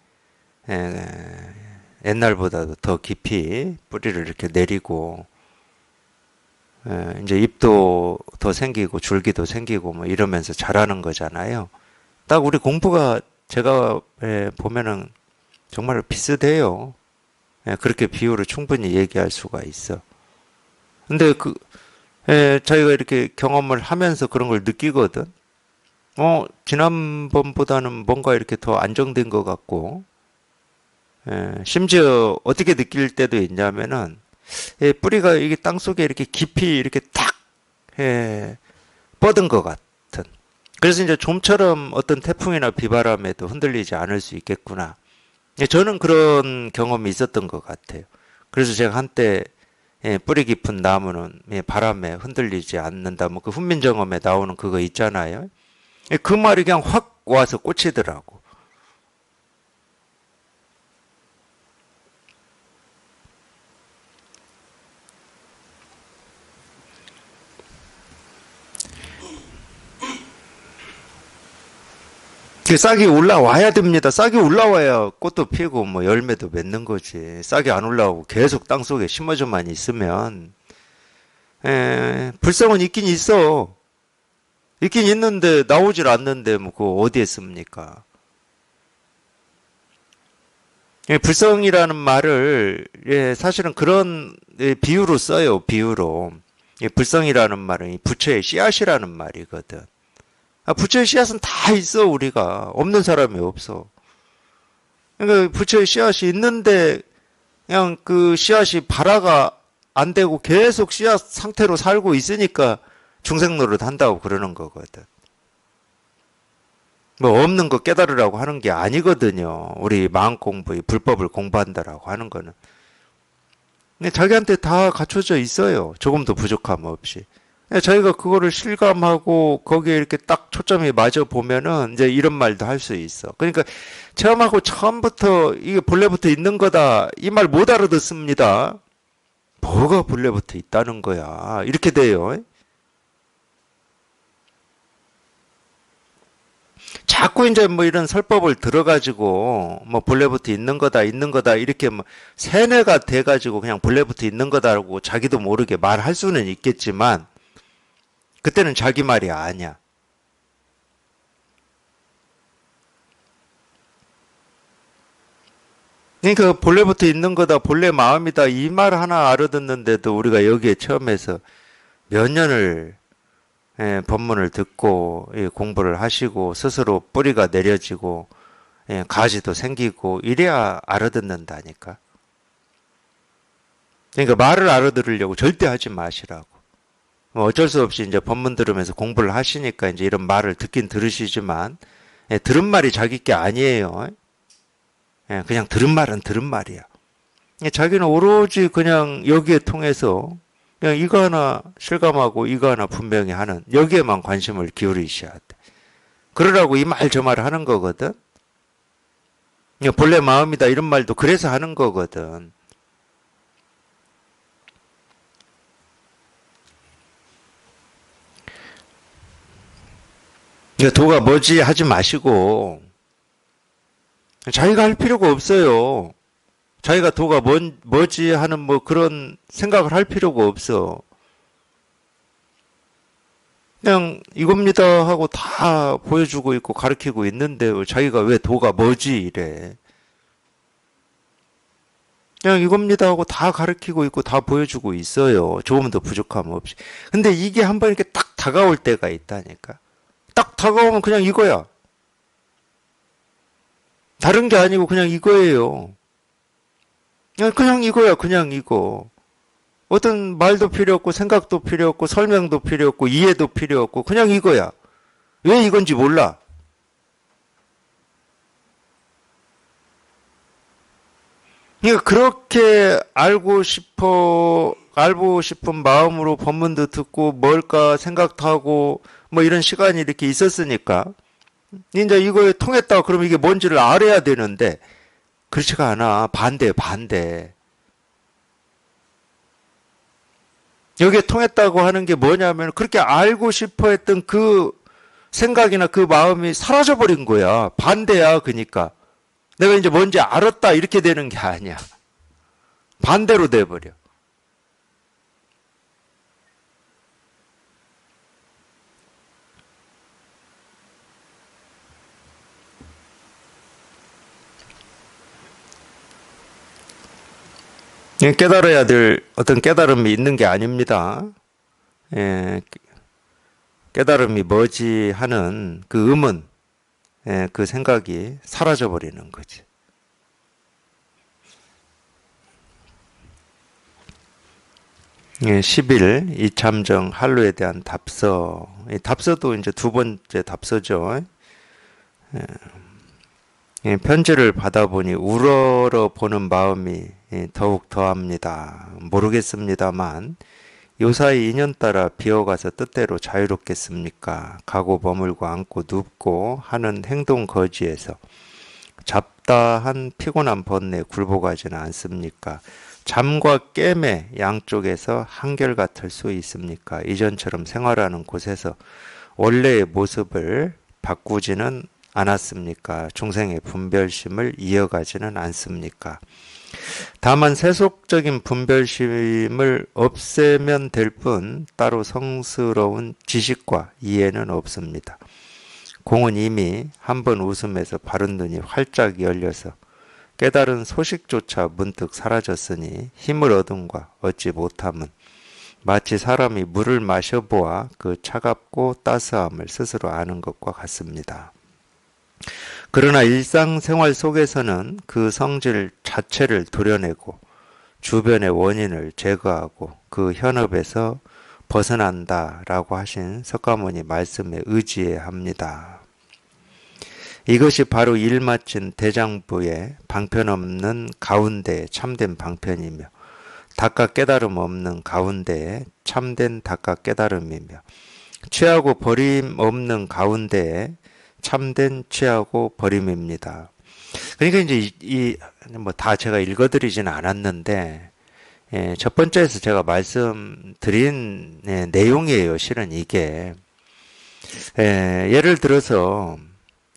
옛날보다도 더 깊이 뿌리를 이렇게 내리고 이제 잎도 더 생기고 줄기도 생기고 뭐 이러면서 자라는 거잖아요. 딱 우리 공부가 제가 보면은 정말 비슷해요. 그렇게 비유를 충분히 얘기할 수가 있어. 근데 저희가 이렇게 경험을 하면서 그런 걸 느끼거든. 지난번보다는 뭔가 이렇게 더 안정된 것 같고, 심지어 어떻게 느낄 때도 있냐면은, 뿌리가 이게 땅 속에 이렇게 깊이 이렇게 딱, 뻗은 것 같은. 그래서 이제 좀처럼 어떤 태풍이나 비바람에도 흔들리지 않을 수 있겠구나. 저는 그런 경험이 있었던 것 같아요. 그래서 제가 한때 뿌리 깊은 나무는 바람에 흔들리지 않는다. 뭐 그 훈민정음에 나오는 그거 있잖아요. 그 말이 그냥 확 와서 꽂히더라고. 그 싹이 올라와야 됩니다. 싹이 올라와야 꽃도 피고 뭐 열매도 맺는 거지. 싹이 안 올라오고 계속 땅 속에 심어져만 있으면 불성은 있긴 있어. 있긴 있는데 나오질 않는데 뭐 그거 어디에 씁니까? 불성이라는 말을 사실은 그런 비유로 써요. 비유로. 불성이라는 말은 부처의 씨앗이라는 말이거든. 부처의 씨앗은 다 있어, 우리가. 없는 사람이 없어. 그러니까 부처의 씨앗이 있는데 그냥 그 씨앗이 발화가 안 되고 계속 씨앗 상태로 살고 있으니까 중생노릇 한다고 그러는 거거든. 뭐 없는 거 깨달으라고 하는 게 아니거든요. 우리 마음 공부, 불법을 공부한다라고 하는 거는. 근데 자기한테 다 갖춰져 있어요. 조금도 부족함 없이. 자기가 그거를 실감하고 거기에 이렇게 딱 초점이 맞아 보면은 이제 이런 말도 할 수 있어. 그러니까 처음하고 처음부터 이게 본래부터 있는 거다. 이 말 못 알아듣습니다. 뭐가 본래부터 있다는 거야. 이렇게 돼요. 자꾸 이제 뭐 이런 설법을 들어가지고 뭐 본래부터 있는 거다 이렇게 뭐 세뇌가 돼가지고 그냥 본래부터 있는 거다라고 자기도 모르게 말할 수는 있겠지만 그때는 자기 말이 아니야. 그러니까 본래부터 있는 거다, 본래 마음이다 이 말 하나 알아듣는데도 우리가 여기에 처음에서 몇 년을 법문을 듣고 공부를 하시고 스스로 뿌리가 내려지고 가지도 생기고 이래야 알아듣는다니까. 그러니까 말을 알아들으려고 절대 하지 마시라고. 뭐 어쩔 수 없이 이제 법문 들으면서 공부를 하시니까 이제 이런 말을 듣긴 들으시지만 들은 말이 자기 게 아니에요. 그냥 들은 말은 들은 말이야. 자기는 오로지 그냥 여기에 통해서 그냥 이거 하나 실감하고 이거 하나 분명히 하는 여기에만 관심을 기울이셔야 돼. 그러라고 이 말 저 말 하는 거거든. 본래 마음이다 이런 말도 그래서 하는 거거든. 도가 뭐지 하지 마시고 자기가 할 필요가 없어요. 자기가 도가 뭐지 하는 뭐 그런 생각을 할 필요가 없어. 그냥 이겁니다 하고 다 보여주고 있고 가르치고 있는데 자기가 왜 도가 뭐지 이래. 그냥 이겁니다 하고 다 가르치고 있고 다 보여주고 있어요. 조금도 부족함 없이. 근데 이게 한번 이렇게 딱 다가올 때가 있다니까. 딱 다가오면 그냥 이거야. 다른 게 아니고 그냥 이거예요. 그냥 이거야, 그냥 이거. 어떤 말도 필요 없고 생각도 필요 없고 설명도 필요 없고 이해도 필요 없고 그냥 이거야. 왜 이건지 몰라. 그러니까 그렇게 알고 싶은 마음으로 법문도 듣고 뭘까 생각도 하고 뭐 이런 시간이 이렇게 있었으니까 이제 이거에 통했다 그러면 이게 뭔지를 알아야 되는데 그렇지가 않아. 반대, 반대. 여기에 통했다고 하는 게 뭐냐면 그렇게 알고 싶어 했던 그 생각이나 그 마음이 사라져버린 거야. 반대야, 그러니까. 내가 이제 뭔지 알았다 이렇게 되는 게 아니야. 반대로 돼버려. 깨달아야 될 어떤 깨달음이 있는 게 아닙니다. 예, 깨달음이 뭐지 하는 그 의문, 그 생각이 사라져 버리는 거지. 10일 이참정 한루에 대한 답서. 이 답서도 이제 두 번째 답서죠. 편지를 받아보니 우러러 보는 마음이 더욱 더합니다. 모르겠습니다만 요사이 인연 따라 비어가서 뜻대로 자유롭겠습니까? 가고 머물고 앉고 눕고 하는 행동 거지에서 잡다한 피곤한 번뇌 굴복하지는 않습니까? 잠과 깨매 양쪽에서 한결같을 수 있습니까? 이전처럼 생활하는 곳에서 원래의 모습을 바꾸지는 않았습니까? 중생의 분별심을 이어가지는 않습니까? 다만 세속적인 분별심을 없애면 될 뿐 따로 성스러운 지식과 이해는 없습니다. 공은 이미 한번 웃음에서 바른 눈이 활짝 열려서 깨달은 소식조차 문득 사라졌으니 힘을 얻음과 얻지 못함은 마치 사람이 물을 마셔보아 그 차갑고 따스함을 스스로 아는 것과 같습니다. 그러나 일상생활 속에서는 그 성질 자체를 도려내고 주변의 원인을 제거하고 그 현업에서 벗어난다라고 하신 석가모니 말씀에 의지해야 합니다. 이것이 바로 일 마친 대장부의 방편 없는 가운데 참된 방편이며 닦아 깨달음 없는 가운데 참된 닦아 깨달음이며 취하고 버림 없는 가운데 참된 취하고 버림입니다. 그러니까 이제 뭐 다 제가 읽어드리지는 않았는데 첫 번째에서 제가 말씀드린 내용이에요. 실은 이게 예를 들어서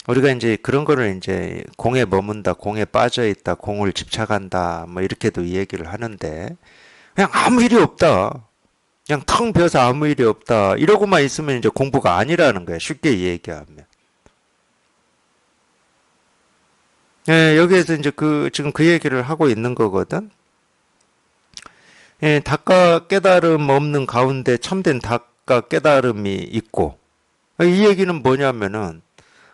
우리가 이제 그런 거를 이제 공에 머문다, 공에 빠져 있다, 공을 집착한다, 뭐 이렇게도 이 얘기를 하는데 그냥 아무 일이 없다. 그냥 텅 비어서 아무 일이 없다. 이러고만 있으면 이제 공부가 아니라는 거예요. 쉽게 얘기하면. 여기에서 이제 지금 그 얘기를 하고 있는 거거든. 닦아 깨달음 없는 가운데 참된 닦아 깨달음이 있고, 이 얘기는 뭐냐면은,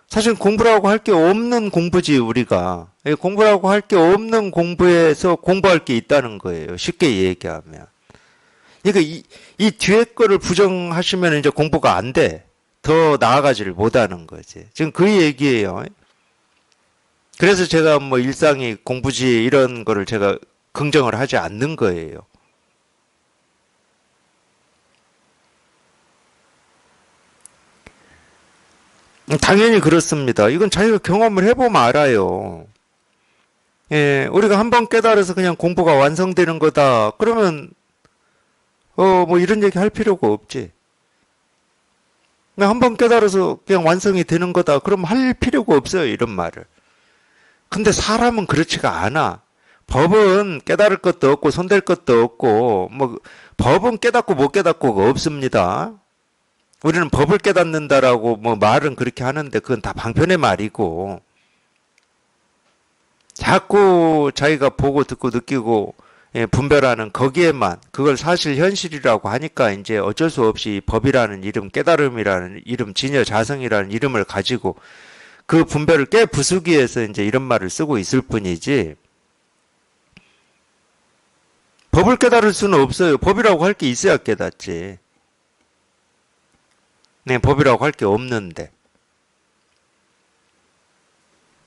사실 공부라고 할 게 없는 공부지, 우리가. 공부라고 할 게 없는 공부에서 공부할 게 있다는 거예요. 쉽게 얘기하면. 그러니까 이 뒤에 거를 부정하시면 이제 공부가 안 돼. 더 나아가지를 못하는 거지. 지금 그 얘기예요. 그래서 제가 뭐 일상이 공부지 이런 거를 제가 긍정을 하지 않는 거예요. 당연히 그렇습니다. 이건 자기가 경험을 해보면 알아요. 우리가 한번 깨달아서 그냥 공부가 완성되는 거다. 그러면 뭐 이런 얘기 할 필요가 없지. 그냥 한번 깨달아서 그냥 완성이 되는 거다. 그럼 할 필요가 없어요. 이런 말을. 근데 사람은 그렇지가 않아. 법은 깨달을 것도 없고 손댈 것도 없고 뭐 법은 깨닫고 못 깨닫고가 없습니다. 우리는 법을 깨닫는다라고 뭐 말은 그렇게 하는데 그건 다 방편의 말이고 자꾸 자기가 보고 듣고 느끼고 분별하는 거기에만 그걸 사실 현실이라고 하니까 이제 어쩔 수 없이 법이라는 이름, 깨달음이라는 이름, 진여 자성이라는 이름을 가지고 그 분별을 깨 부수기 위해서 이제 이런 말을 쓰고 있을 뿐이지 법을 깨달을 수는 없어요. 법이라고 할 게 있어야 깨닫지. 네, 법이라고 할 게 없는데.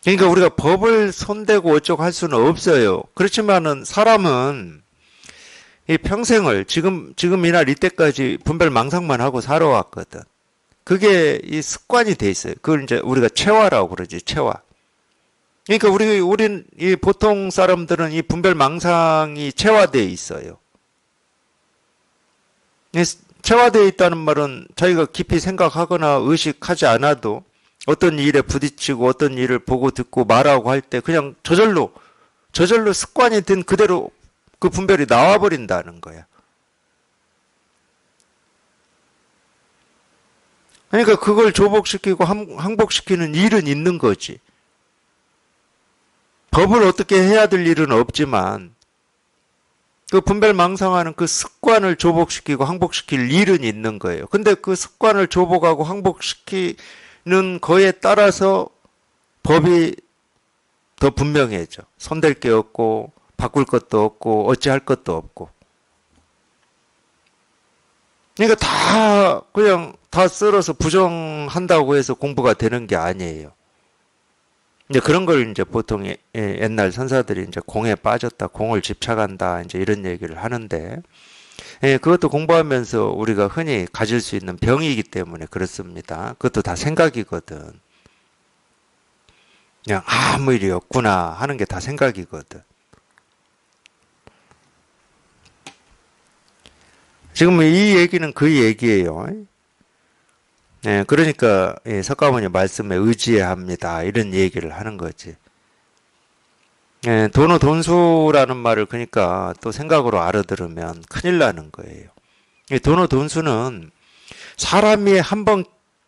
그러니까 우리가 법을 손대고 어쩌고 할 수는 없어요. 그렇지만은 사람은 이 평생을 지금 이날 이때까지 분별 망상만 하고 살아왔거든. 그게 이 습관이 돼 있어요. 그걸 이제 우리가 체화라고 그러지, 체화. 그러니까 우린 이 보통 사람들은 이 분별 망상이 체화되어 있어요. 체화되어 있다는 말은 자기가 깊이 생각하거나 의식하지 않아도 어떤 일에 부딪히고 어떤 일을 보고 듣고 말하고 할 때 그냥 저절로 습관이 된 그대로 그 분별이 나와버린다는 거야. 그러니까 그걸 조복시키고 항복시키는 일은 있는 거지. 법을 어떻게 해야 될 일은 없지만 그 분별망상하는 그 습관을 조복시키고 항복시킬 일은 있는 거예요. 근데 그 습관을 조복하고 항복시키는 거에 따라서 법이 더 분명해져. 손댈 게 없고 바꿀 것도 없고 어찌할 것도 없고. 그러니까 그냥 다 썰어서 부정한다고 해서 공부가 되는 게 아니에요. 이제 그런 걸 이제 보통 옛날 선사들이 이제 공에 빠졌다, 공을 집착한다, 이제 이런 얘기를 하는데, 그것도 공부하면서 우리가 흔히 가질 수 있는 병이기 때문에 그렇습니다. 그것도 다 생각이거든. 그냥 아무 일이 없구나 하는 게 다 생각이거든. 지금 이 얘기는 그 얘기예요. 그러니까 석가모니 말씀에 의지해야 합니다. 이런 얘기를 하는 거지. 도노돈수라는 말을 그러니까 또 생각으로 알아들으면 큰일 나는 거예요. 도노돈수는 사람이 한번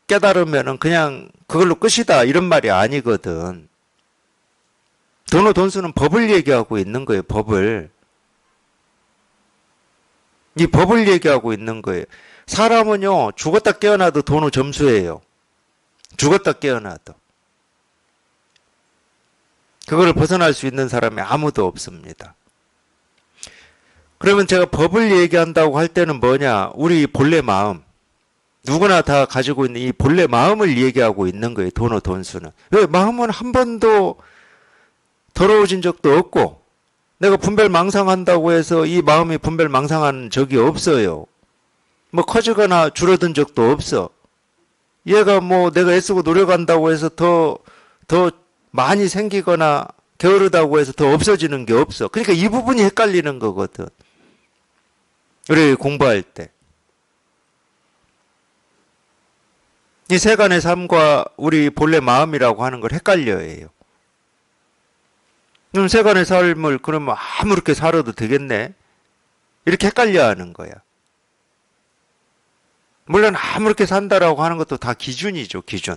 깨달으면 그냥 그걸로 끝이다 이런 말이 아니거든. 도노돈수는 법을 얘기하고 있는 거예요. 법을. 이 법을 얘기하고 있는 거예요. 사람은요, 죽었다 깨어나도 도노 점수예요. 죽었다 깨어나도. 그거를 벗어날 수 있는 사람이 아무도 없습니다. 그러면 제가 법을 얘기한다고 할 때는 뭐냐? 우리 본래 마음. 누구나 다 가지고 있는 이 본래 마음을 얘기하고 있는 거예요. 도노 돈수는. 왜? 마음은 한 번도 더러워진 적도 없고, 내가 분별망상한다고 해서 이 마음이 분별망상한 적이 없어요. 뭐 커지거나 줄어든 적도 없어. 얘가 뭐 내가 애쓰고 노력한다고 해서 더 많이 생기거나 게으르다고 해서 더 없어지는 게 없어. 그러니까 이 부분이 헷갈리는 거거든. 우리 공부할 때. 이 세간의 삶과 우리 본래 마음이라고 하는 걸 헷갈려야 해요. 그럼 세간의 삶을 그러면 아무렇게 살아도 되겠네? 이렇게 헷갈려 하는 거야. 물론 아무렇게 산다라고 하는 것도 다 기준이죠, 기준.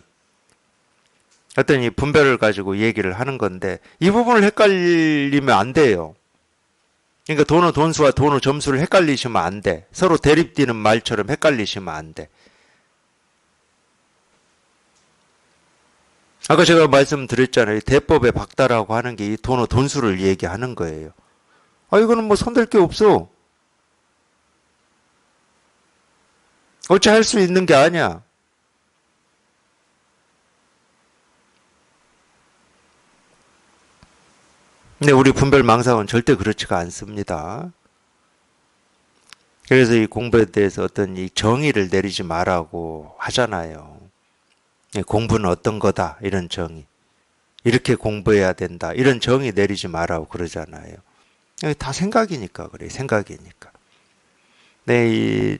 어떤 이 분별을 가지고 얘기를 하는 건데 이 부분을 헷갈리면 안 돼요. 그러니까 돈의 돈수와 돈의 점수를 헷갈리시면 안 돼. 서로 대립되는 말처럼 헷갈리시면 안 돼. 아까 제가 말씀드렸잖아요. 대법의 박다라고 하는 게 이 돈의 돈수를 얘기하는 거예요. 아, 이거는 뭐 손댈 게 없어. 어찌 할 수 있는 게 아니야. 근데 우리 분별망상은 절대 그렇지가 않습니다. 그래서 이 공부에 대해서 어떤 이 정의를 내리지 말라고 하잖아요. 공부는 어떤 거다, 이런 정의. 이렇게 공부해야 된다, 이런 정의 내리지 말라고 그러잖아요. 다 생각이니까 그래, 생각이니까. 네,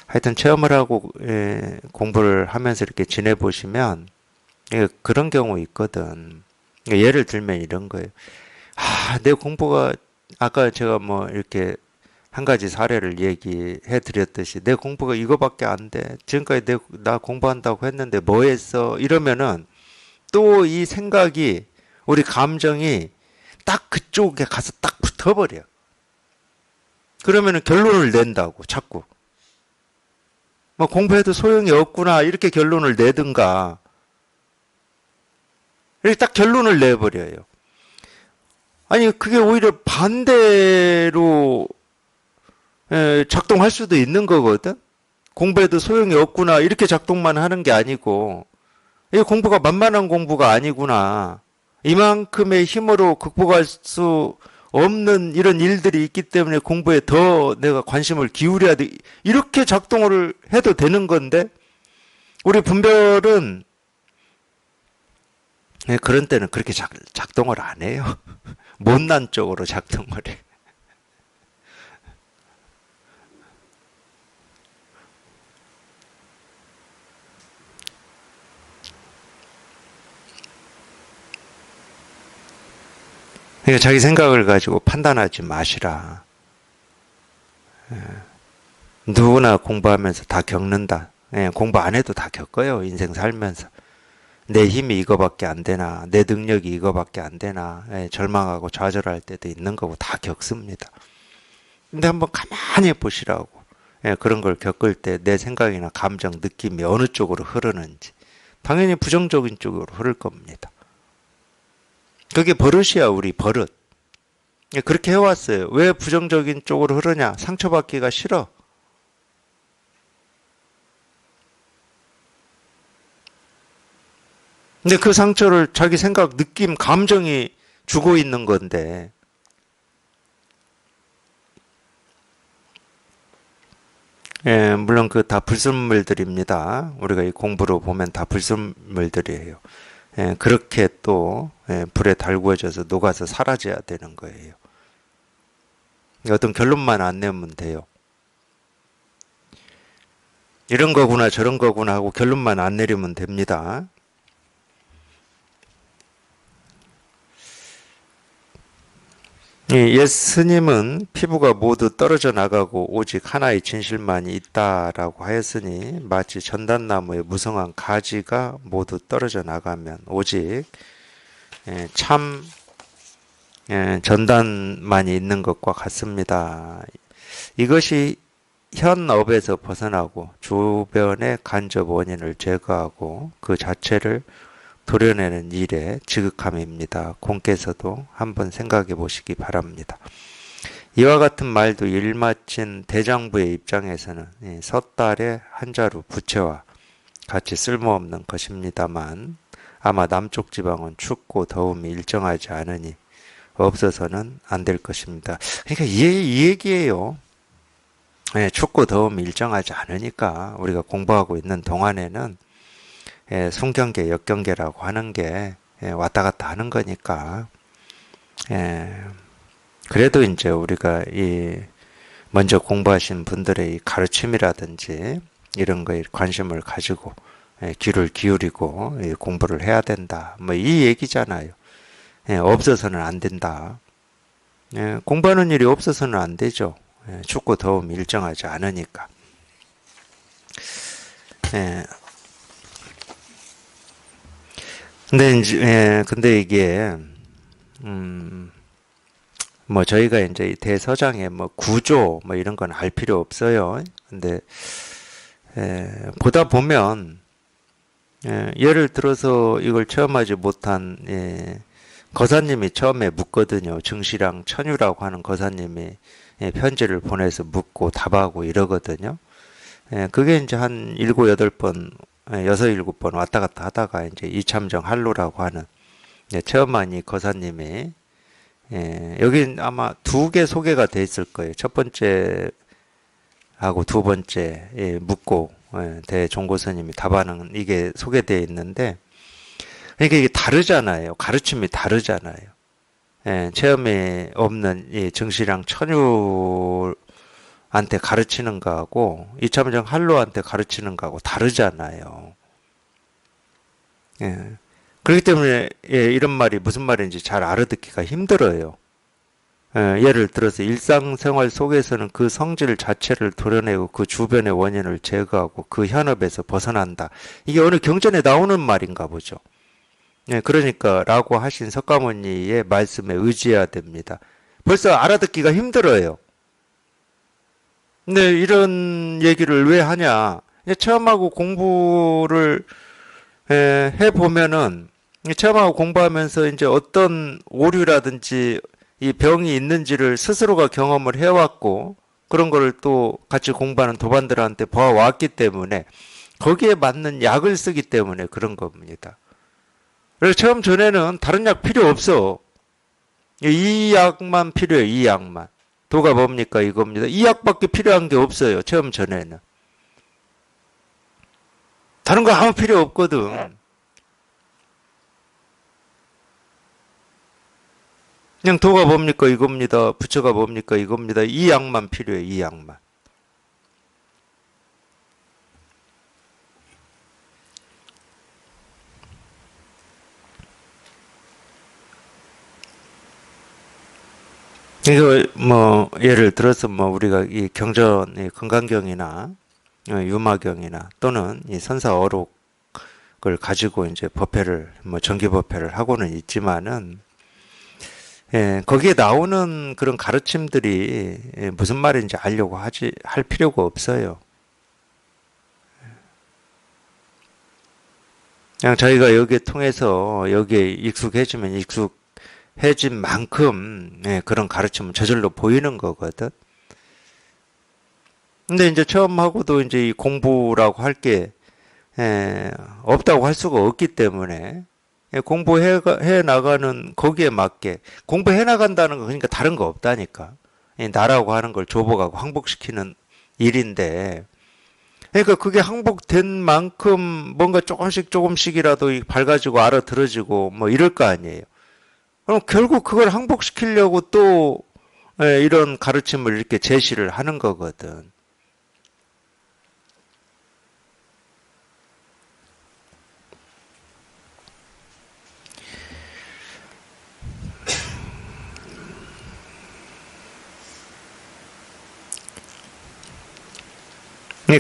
하여튼 체험을 하고 공부를 하면서 이렇게 지내보시면 그런 경우 있거든. 예를 들면 이런 거예요. 아, 내 공부가 아까 제가 뭐 이렇게 한 가지 사례를 얘기해 드렸듯이 내 공부가 이거밖에 안 돼. 지금까지 나 공부한다고 했는데 뭐 했어? 이러면은 또 이 생각이 우리 감정이 딱 그쪽에 가서 딱 붙어버려. 그러면은 결론을 낸다고 자꾸. 뭐 공부해도 소용이 없구나 이렇게 결론을 내든가 이렇게 딱 결론을 내버려요. 아니 그게 오히려 반대로 작동할 수도 있는 거거든. 공부해도 소용이 없구나 이렇게 작동만 하는 게 아니고 이 공부가 만만한 공부가 아니구나. 이만큼의 힘으로 극복할 수 없는 이런 일들이 있기 때문에 공부에 더 내가 관심을 기울여야 돼. 이렇게 작동을 해도 되는 건데 우리 분별은 그런 때는 그렇게 작동을 안 해요. 못난 쪽으로 작동을 해. 그러니까 자기 생각을 가지고 판단하지 마시라. 누구나 공부하면서 다 겪는다. 공부 안 해도 다 겪어요. 인생 살면서. 내 힘이 이거밖에 안 되나, 내 능력이 이거밖에 안 되나, 절망하고 좌절할 때도 있는 거고 다 겪습니다. 근데 한번 가만히 보시라고. 그런 걸 겪을 때 내 생각이나 감정, 느낌이 어느 쪽으로 흐르는지. 당연히 부정적인 쪽으로 흐를 겁니다. 그게 버릇이야, 우리 버릇. 그렇게 해왔어요. 왜 부정적인 쪽으로 흐르냐? 상처받기가 싫어. 근데 그 상처를 자기 생각, 느낌, 감정이 주고 있는 건데, 물론 그 다 불순물들입니다. 우리가 이 공부로 보면 다 불순물들이에요. 그렇게 또 불에 달구어져서 녹아서 사라져야 되는 거예요. 어떤 결론만 안 내면 돼요. 이런 거구나 저런 거구나 하고 결론만 안 내리면 됩니다. 옛 스님은 피부가 모두 떨어져 나가고 오직 하나의 진실만이 있다라고 하였으니 마치 전단나무의 무성한 가지가 모두 떨어져 나가면 오직 참 전단만이 있는 것과 같습니다. 이것이 현업에서 벗어나고 주변의 간접 원인을 제거하고 그 자체를 도려내는 일의 지극함입니다. 공께서도 한번 생각해 보시기 바랍니다. 이와 같은 말도 일 마친 대장부의 입장에서는 섣달의 한자루 부채와 같이 쓸모없는 것입니다만 아마 남쪽 지방은 춥고 더움이 일정하지 않으니 없어서는 안 될 것입니다. 그러니까 이 얘기예요. 예, 춥고 더움 일정하지 않으니까 우리가 공부하고 있는 동안에는 순경계, 역경계라고 하는 게 왔다 갔다 하는 거니까 그래도 이제 우리가 이 먼저 공부하신 분들의 이 가르침이라든지 이런 거에 관심을 가지고 귀를 기울이고 공부를 해야 된다. 뭐 이 얘기잖아요. 없어서는 안 된다. 공부하는 일이 없어서는 안 되죠. 춥고 더움 일정하지 않으니까. 근데 이게 뭐 저희가 이제 대서장의 뭐 구조 뭐 이런 건 알 필요 없어요. 근데 보다 보면 예를 들어서 이걸 체험하지 못한 거사님이 처음에 묻거든요. 증시랑 천유라고 하는 거사님이 편지를 보내서 묻고 답하고 이러거든요. 그게 이제 한 7, 8번, 6, 7번 왔다 갔다 하다가 이제 이참정 한로라고 하는 체험한 이 거사님이 여긴 아마 2개 소개가 돼 있을 거예요. 첫 번째 하고 두 번째 묻고 대종고스님이 답하는 이게 소개되어 있는데 그러니까 이게 다르잖아요. 가르침이 다르잖아요. 체험에 없는 이 정시랑 천유한테 가르치는 거하고 이참정 한로한테 가르치는 거하고 다르잖아요. 그렇기 때문에 이런 말이 무슨 말인지 잘 알아듣기가 힘들어요. 예를 들어서 일상생활 속에서는 그 성질 자체를 도려내고 그 주변의 원인을 제거하고 그 현업에서 벗어난다. 이게 어느 경전에 나오는 말인가 보죠. 그러니까 라고 하신 석가모니의 말씀에 의지해야 됩니다. 벌써 알아듣기가 힘들어요. 근데 이런 얘기를 왜 하냐? 체험하고 공부를 해보면은 체험하고 공부하면서 이제 어떤 오류라든지 이 병이 있는지를 스스로가 경험을 해왔고 그런 거를 또 같이 공부하는 도반들한테 봐왔기 때문에 거기에 맞는 약을 쓰기 때문에 그런 겁니다. 그래서 처음 전에는 다른 약 필요 없어. 이 약만 필요해요. 이 약만. 도가 뭡니까? 이겁니다. 이 약밖에 필요한 게 없어요. 처음 전에는. 다른 거 아무 필요 없거든. 그냥 도가 뭡니까? 이겁니다. 부처가 뭡니까? 이겁니다. 이 약만 필요해. 이 약만. 이거 뭐 예를 들어서 뭐 우리가 이 경전 이 건강경이나 유마경이나 또는 이 선사어록을 가지고 이제 법회를 뭐 정기 법회를 하고는 있지만은 거기에 나오는 그런 가르침들이 무슨 말인지 알려고 할 필요가 없어요. 그냥 저희가 여기에 통해서 여기에 익숙해지면 익숙해진 만큼 그런 가르침은 저절로 보이는 거거든. 근데 이제 처음 하고도 이제 이 공부라고 할 게 없다고 할 수가 없기 때문에 공부해 나가는 거기에 맞게 공부해 나간다는 거 그러니까 다른 거 없다니까. 나라고 하는 걸 조복하고 항복시키는 일인데 그러니까 그게 항복된 만큼 뭔가 조금씩이라도 밝아지고 알아들어지고 뭐 이럴 거 아니에요. 그럼 결국 그걸 항복시키려고 또 이런 가르침을 이렇게 제시를 하는 거거든.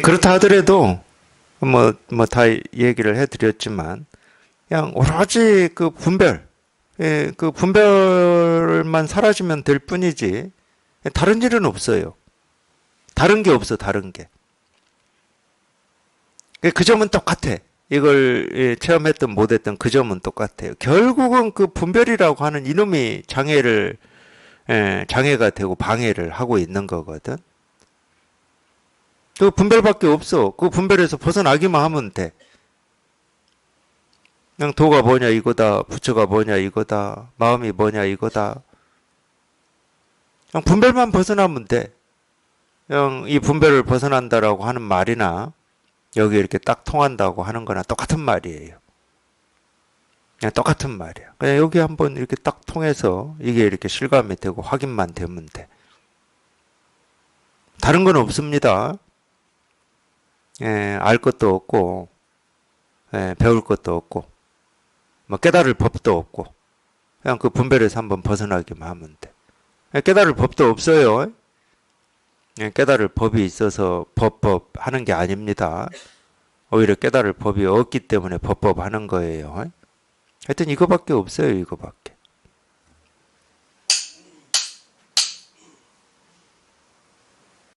그렇다 하더라도 다 얘기를 해드렸지만 그냥 오로지 그 분별만 사라지면 될 뿐이지 다른 일은 없어요. 다른 게 없어, 다른 게. 그 점은 똑같아. 이걸 체험했든 못했든 그 점은 똑같아요. 결국은 그 분별이라고 하는 이놈이 장애가 되고 방해를 하고 있는 거거든. 그 분별밖에 없어. 그 분별에서 벗어나기만 하면 돼. 그냥 도가 뭐냐 이거다, 부처가 뭐냐 이거다, 마음이 뭐냐 이거다. 그냥 분별만 벗어나면 돼. 그냥 이 분별을 벗어난다라고 하는 말이나 여기 이렇게 딱 통한다고 하는 거나 똑같은 말이에요. 그냥 똑같은 말이야. 그냥 여기 한번 이렇게 딱 통해서 이게 이렇게 실감이 되고 확인만 되면 돼. 다른 건 없습니다. 예, 알 것도 없고, 예, 배울 것도 없고, 뭐 깨달을 법도 없고, 그냥 그 분별에서 한번 벗어나기만 하면 돼. 예, 깨달을 법도 없어요. 예, 깨달을 법이 있어서 법 하는 게 아닙니다. 오히려 깨달을 법이 없기 때문에 법 하는 거예요. 하여튼 이거밖에 없어요, 이거밖에.